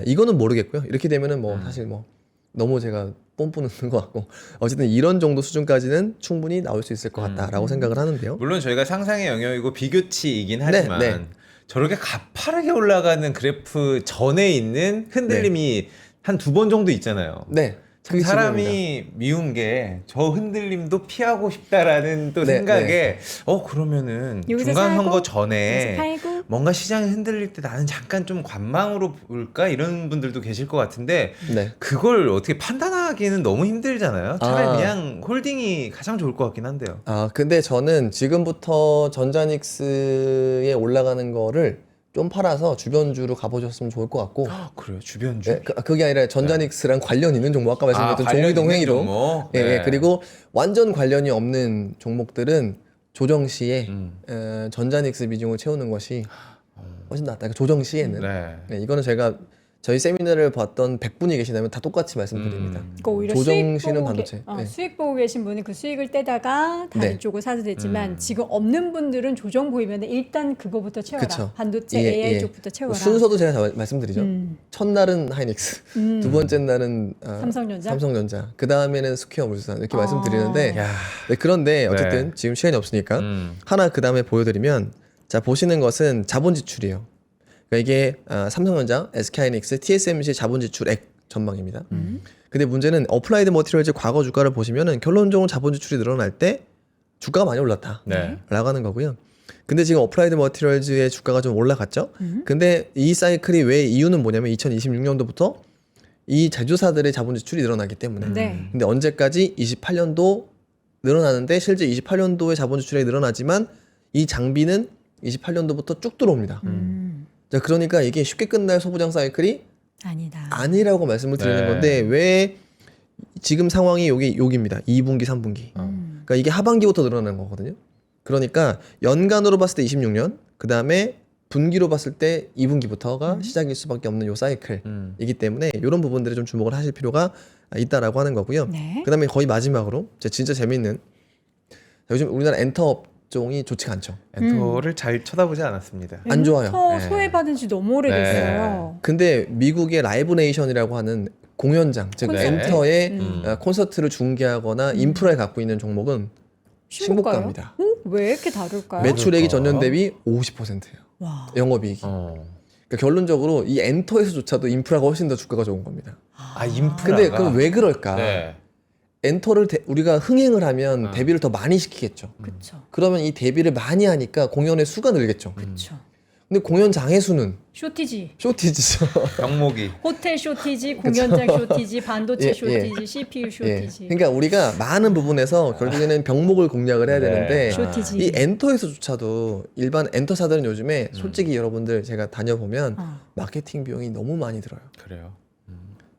Speaker 3: 이거는 모르겠고요. 이렇게 되면은 뭐 사실 뭐 너무 제가 뽐뿌는 것 같고 어쨌든 이런 정도 수준까지는 충분히 나올 수 있을 것 같다라고 생각을 하는데요.
Speaker 1: 물론 저희가 상상의 영역이고 비교치이긴 하지만
Speaker 3: 네.
Speaker 1: 저렇게 가파르게 올라가는 그래프 전에 있는 흔들림이 한 2번 정도 있잖아요.
Speaker 3: 네.
Speaker 1: 참
Speaker 3: 그게 중요합니다.
Speaker 1: 사람이 미운 게 저 흔들림도 피하고 싶다라는 또
Speaker 3: 네,
Speaker 1: 생각에 그러면은
Speaker 2: 여기서
Speaker 1: 중간 선거
Speaker 2: 사고,
Speaker 1: 전에
Speaker 2: 여기서 팔고.
Speaker 1: 뭔가 시장이 흔들릴 때 나는 잠깐 좀 관망으로 볼까 이런 분들도 계실 것 같은데
Speaker 3: 네.
Speaker 1: 그걸 어떻게 판단하기는 너무 힘들잖아요. 차라리
Speaker 3: 아.
Speaker 1: 그냥 홀딩이 가장 좋을 것 같긴 한데요.
Speaker 3: 근데 저는 지금부터 전자닉스에 올라가는 거를 좀 팔아서 주변주로 가보셨으면 좋을 것 같고
Speaker 1: 그래요? 주변주?
Speaker 3: 네, 그게 아니라 전자닉스랑 관련 있는 종목 아까 말씀드렸던
Speaker 1: 관련
Speaker 3: 종이동
Speaker 1: 있는
Speaker 3: 행위도
Speaker 1: 종목?
Speaker 3: 예,
Speaker 1: 네.
Speaker 3: 그리고 완전 관련이 없는 종목들은 조정 시에 전자닉스 비중을 채우는 것이 훨씬 낫다. 그러니까 조정 시에는
Speaker 1: 네.
Speaker 3: 네, 이거는 제가 저희 세미나를 봤던 100분이 계시다면 다 똑같이 말씀드립니다.
Speaker 2: 그러니까 오히려
Speaker 3: 조정
Speaker 2: 수익
Speaker 3: 시는
Speaker 2: 보고
Speaker 3: 반도체. 네.
Speaker 2: 수익 보고 계신 분은 그 수익을 떼다가 다른
Speaker 3: 네.
Speaker 2: 쪽을 사도 되지만 지금 없는 분들은 조정 보이면 일단 그거부터 채워라.
Speaker 3: 그쵸.
Speaker 2: 반도체
Speaker 3: 예,
Speaker 2: AI
Speaker 3: 예.
Speaker 2: 쪽부터 채워라.
Speaker 3: 순서도 제가 다 말씀드리죠.
Speaker 2: 음.
Speaker 3: 첫날은 하이닉스, 두 번째 날은 삼성전자, 그 다음에는 스퀘어 물산 이렇게 말씀드리는데
Speaker 1: 야.
Speaker 3: 네, 그런데 어쨌든
Speaker 1: 네.
Speaker 3: 지금 시간이 없으니까
Speaker 1: 음.
Speaker 3: 하나 그 다음에 보여드리면 자 보시는 것은 자본 지출이에요. 그러니까 이게 삼성전자, SK하이닉스, TSMC 자본 지출액 전망입니다. 근데 문제는 어플라이드 머티리얼즈 과거 주가를 보시면은 결론적으로 자본 지출이 늘어날 때 주가가 많이 올랐다.
Speaker 1: 네.
Speaker 3: 라고 하는 거고요. 근데 지금 어플라이드 머티리얼즈의 주가가 좀 올라갔죠. 근데 이 사이클이 왜 이유는 뭐냐면 2026년도부터 이 제조사들의 자본 지출이 늘어나기 때문에.
Speaker 2: 네.
Speaker 3: 근데 언제까지 28년도 늘어나는데 실제 28년도에 자본 지출이 늘어나지만 이 장비는 28년도부터 쭉 들어옵니다. 자, 그러니까 이게 쉽게 끝날 소부장 사이클이
Speaker 2: 아니다.
Speaker 3: 아니라고 말씀을 드리는
Speaker 1: 네.
Speaker 3: 건데 왜 지금 상황이 여기입니다. 2분기, 3분기. 그러니까 이게 하반기부터 늘어나는 거거든요. 그러니까 연간으로 봤을 때 26년, 그 다음에 분기로 봤을 때 2분기부터가 시작일 수밖에 없는 요 사이클이기 때문에 이런 부분들에 좀 주목을 하실 필요가 있다라고 하는 거고요.
Speaker 2: 네.
Speaker 3: 그 다음에 거의 마지막으로 진짜 재밌는 요즘 우리나라 엔터 업종이 좋지가 않죠.
Speaker 1: 엔터를 잘 쳐다보지 않았습니다.
Speaker 3: 안 좋아요.
Speaker 2: 엔터
Speaker 1: 네.
Speaker 2: 소외받은 지 너무 오래됐어요.
Speaker 3: 근데 미국의 라이브 네이션이라고 하는 공연장, 즉
Speaker 2: 콘서트?
Speaker 3: 엔터의 콘서트를 중계하거나 인프라에 갖고 있는 종목은
Speaker 2: 신고가요?
Speaker 3: 신고가입니다.
Speaker 2: 왜 이렇게 다를까요?
Speaker 3: 매출액이
Speaker 1: 그럴까?
Speaker 3: 전년 대비 50%예요.
Speaker 2: 와.
Speaker 3: 영업이익이. 그러니까 결론적으로 이 엔터에서조차도 인프라가 훨씬 더 주가가 좋은 겁니다.
Speaker 1: 인프라가.
Speaker 3: 근데 그건 왜 그럴까?
Speaker 1: 네.
Speaker 3: 엔터를 우리가 흥행을 하면 대비를 더 많이 시키겠죠.
Speaker 2: 그렇죠.
Speaker 3: 그러면 이 대비를 많이 하니까 공연의 수가 늘겠죠.
Speaker 2: 그렇죠.
Speaker 3: 근데 공연장의 수는
Speaker 2: 쇼티지.
Speaker 3: 쇼티지죠.
Speaker 1: 병목이.
Speaker 2: 호텔 쇼티지, 공연장 쇼티지, 반도체
Speaker 3: 예,
Speaker 2: 쇼티지, CPU
Speaker 3: 예.
Speaker 2: 쇼티지.
Speaker 3: 그러니까 우리가 많은 부분에서 결국에는 병목을 공략을 해야
Speaker 1: 네.
Speaker 3: 되는데
Speaker 2: 쇼티지.
Speaker 3: 이 엔터에서조차도 일반 엔터사들은 요즘에 솔직히 여러분들 제가 다녀보면 마케팅 비용이 너무 많이 들어요.
Speaker 1: 그래요.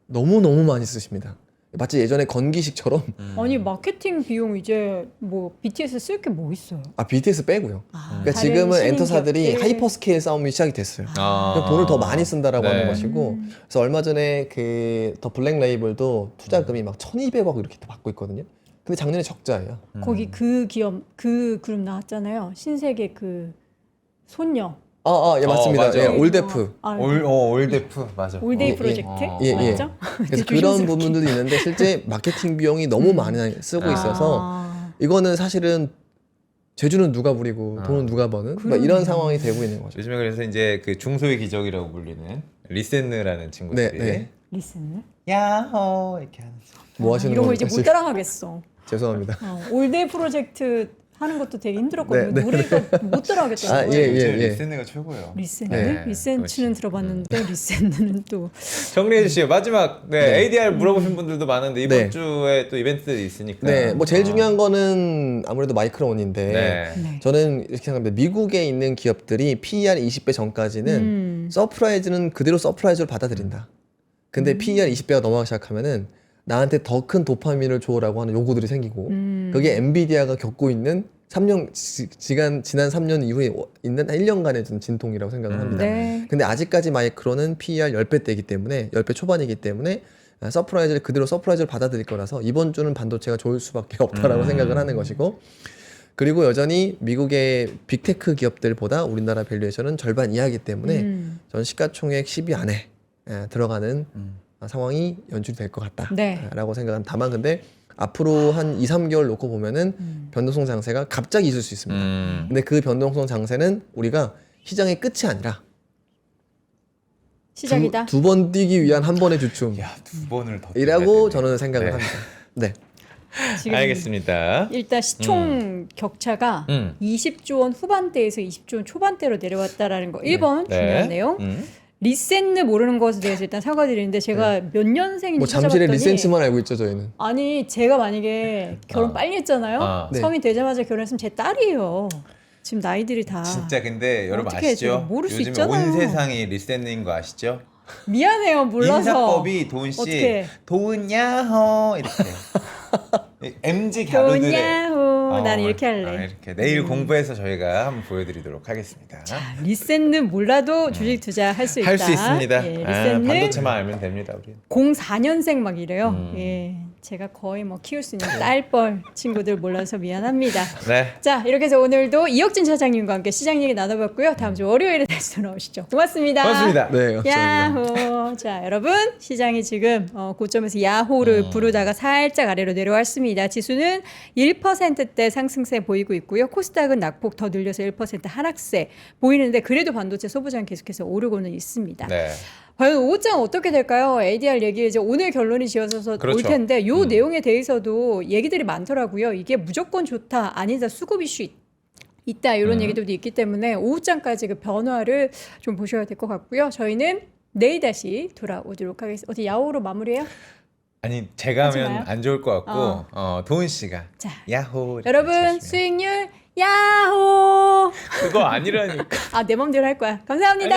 Speaker 3: 너무 많이 쓰십니다. 마치 예전에 건기식처럼
Speaker 2: 아니 마케팅 비용 이제 뭐 BTS 쓸 게 뭐 있어요?
Speaker 3: BTS 빼고요. 그러니까
Speaker 2: 다른
Speaker 3: 지금은
Speaker 2: 신인
Speaker 3: 엔터사들이
Speaker 2: 기업들.
Speaker 3: 하이퍼스케일 싸움이 시작이 됐어요.
Speaker 1: 아.
Speaker 3: 그냥 돈을 더 많이 쓴다라고
Speaker 1: 네.
Speaker 3: 하는 것이고 그래서 얼마 전에 그 더 블랙 레이블도 투자금이 막 1,200억 이렇게 받고 있거든요. 근데 작년에 적자예요.
Speaker 2: 거기 그 기업 그 그룹 나왔잖아요. 신세계 그 손녀
Speaker 3: 예, 맞습니다.
Speaker 1: 맞아.
Speaker 3: 예, 올데프.
Speaker 1: 올데프 맞아.
Speaker 2: 올데이
Speaker 3: 예,
Speaker 2: 프로젝트
Speaker 3: 예, 예.
Speaker 2: 맞죠?
Speaker 3: 그래서 그런 부분들도 있는데 실제 마케팅 비용이 너무 많이 쓰고 있어서
Speaker 2: 아,
Speaker 3: 이거는 사실은 제주는 누가 부리고 돈은 누가 버는 막 이런 상황이 되고 있는 거죠.
Speaker 1: 요즘에 그래서 이제 그 중소의 기적이라고 불리는 리센느라는 친구들이
Speaker 3: 네.
Speaker 2: 리슨
Speaker 1: 야호 이렇게 하는.
Speaker 3: 뭐 하시는
Speaker 2: 이런 거 이제
Speaker 3: 겁니까,
Speaker 2: 못
Speaker 3: 지금?
Speaker 2: 따라가겠어.
Speaker 3: 죄송합니다.
Speaker 2: 올데이 프로젝트 하는 것도 되게 힘들었거든요.
Speaker 3: 네, 네.
Speaker 2: 노래가 못 따라하겠더라고요.
Speaker 3: 아, 예, 예.
Speaker 1: 리센느가 최고예요.
Speaker 2: 리센느?
Speaker 1: 네,
Speaker 2: 리센츠는
Speaker 1: 그렇지.
Speaker 2: 들어봤는데 리센느는 또
Speaker 1: 정리해 주시죠. 마지막 ADR 물어보신 분들도 많은데 이번
Speaker 3: 네.
Speaker 1: 주에 또 이벤트들이 있으니까.
Speaker 3: 네, 뭐 제일 중요한 거는 아무래도 마이크론인데
Speaker 1: 네.
Speaker 2: 네.
Speaker 3: 저는 이렇게 생각합니다. 미국에 있는 기업들이 PER 20배 전까지는 서프라이즈는 그대로 서프라이즈로 받아들인다. 근데 PER 20배가 넘어가기 시작하면은 나한테 더 큰 도파민을 줘라고 하는 요구들이 생기고 그게 엔비디아가 겪고 있는 3년 지난 3년 이후에 있는 1년간의 좀 진통이라고 생각을 합니다.
Speaker 2: 네.
Speaker 3: 근데 아직까지 마이크론은 PER 10배대이기 때문에 10배 초반이기 때문에 서프라이즈를 그대로 서프라이즈를 받아들일 거라서 이번 주는 반도체가 좋을 수밖에 없다라고 생각을 하는 것이고 그리고 여전히 미국의 빅테크 기업들보다 우리나라 밸류에이션은 절반 이하이기 때문에 전 시가총액 10위 안에 들어가는 상황이 연출될 것 같다라고
Speaker 2: 네.
Speaker 3: 생각합니다. 다만 근데 앞으로 한 2, 3개월 놓고 보면은 변동성 장세가 갑자기 있을 수 있습니다. 근데 그 변동성 장세는 우리가 시장의 끝이 아니라
Speaker 2: 시작이다.
Speaker 3: 두 번 뛰기 위한 한 번의 주춤.
Speaker 1: 야, 두 번을 더
Speaker 3: 이라고
Speaker 1: 뛰어야 되네.
Speaker 3: 저는 생각을
Speaker 1: 네.
Speaker 3: 합니다. 네.
Speaker 2: 지금
Speaker 1: 알겠습니다.
Speaker 2: 일단 시총 격차가 20조 원 후반대에서 20조 원 초반대로 내려왔다라는 거. 1번 중요한 내용. 리센느 모르는 것에 대해서 일단 사과드리는데 제가 몇 년생인지
Speaker 3: 뭐 잠실의
Speaker 2: 찾아봤더니
Speaker 3: 리센츠만 알고 있죠, 저희는.
Speaker 2: 아니 제가 만약에 결혼 빨리 했잖아요.
Speaker 3: 네.
Speaker 2: 성인 되자마자 결혼했으면 제 딸이에요. 지금 나이들이 다
Speaker 1: 진짜 근데 여러분
Speaker 2: 어떻게 해야
Speaker 1: 아시죠?
Speaker 2: 돼요? 모를 수
Speaker 1: 요즘에
Speaker 2: 있잖아요.
Speaker 1: 온 세상이 리센느인 거 아시죠?
Speaker 2: 미안해요 몰라서.
Speaker 1: 인사법이 도은 씨
Speaker 2: 어떡해.
Speaker 1: 도은야호 이렇게 MZ 갸루들의
Speaker 2: 도냐호 난 이렇게 할래.
Speaker 1: 이렇게 내일 공부해서 저희가 한번 보여드리도록 하겠습니다.
Speaker 2: 자, 리센느 몰라도 주식 투자 할 수 있다.
Speaker 1: 할 수 있습니다.
Speaker 2: 예,
Speaker 1: 아,
Speaker 2: 리센느
Speaker 1: 반도체만 알면 됩니다, 우리.
Speaker 2: 04년생 막 이래요. 예, 제가 거의 뭐 키울 수 있는 딸뻘 친구들 몰라서 미안합니다.
Speaker 1: 네.
Speaker 2: 자, 이렇게 해서 오늘도 이혁진 차장님과 함께 시장 얘기 나눠봤고요. 다음 주 월요일에 다시 돌아오시죠. 고맙습니다.
Speaker 1: 고맙습니다.
Speaker 3: 네, 감사합니다.
Speaker 2: 야호. 자, 여러분 시장이 지금 고점에서 야호를 부르다가 살짝 아래로 내려왔습니다. 지수는 1%대 상승세 보이고 있고요. 코스닥은 낙폭 더 늘려서 1% 하락세 보이는데 그래도 반도체 소부장 계속해서 오르고는 있습니다.
Speaker 1: 네.
Speaker 2: 과연 오후장 어떻게 될까요? ADR 얘기 이제 오늘 결론이 지어져서
Speaker 1: 그렇죠.
Speaker 2: 올 텐데 요 내용에 대해서도 얘기들이 많더라고요. 이게 무조건 좋다, 아니다, 수급 이슈 있다 이런 얘기들도 있기 때문에 오후장까지 그 변화를 좀 보셔야 될 것 같고요. 저희는 내일 다시 돌아오도록 하겠습니다. 어디 야호로 마무리해요?
Speaker 1: 아니 제가
Speaker 2: 하지
Speaker 1: 하면
Speaker 2: 마요?
Speaker 1: 안 좋을 것 같고 도은 씨가
Speaker 2: 자,
Speaker 1: 야호 이렇게
Speaker 2: 여러분
Speaker 1: 하시면.
Speaker 2: 수익률 야호.
Speaker 1: 그거 아니라니까.
Speaker 2: 아, 내 맘대로 할 거야. 감사합니다.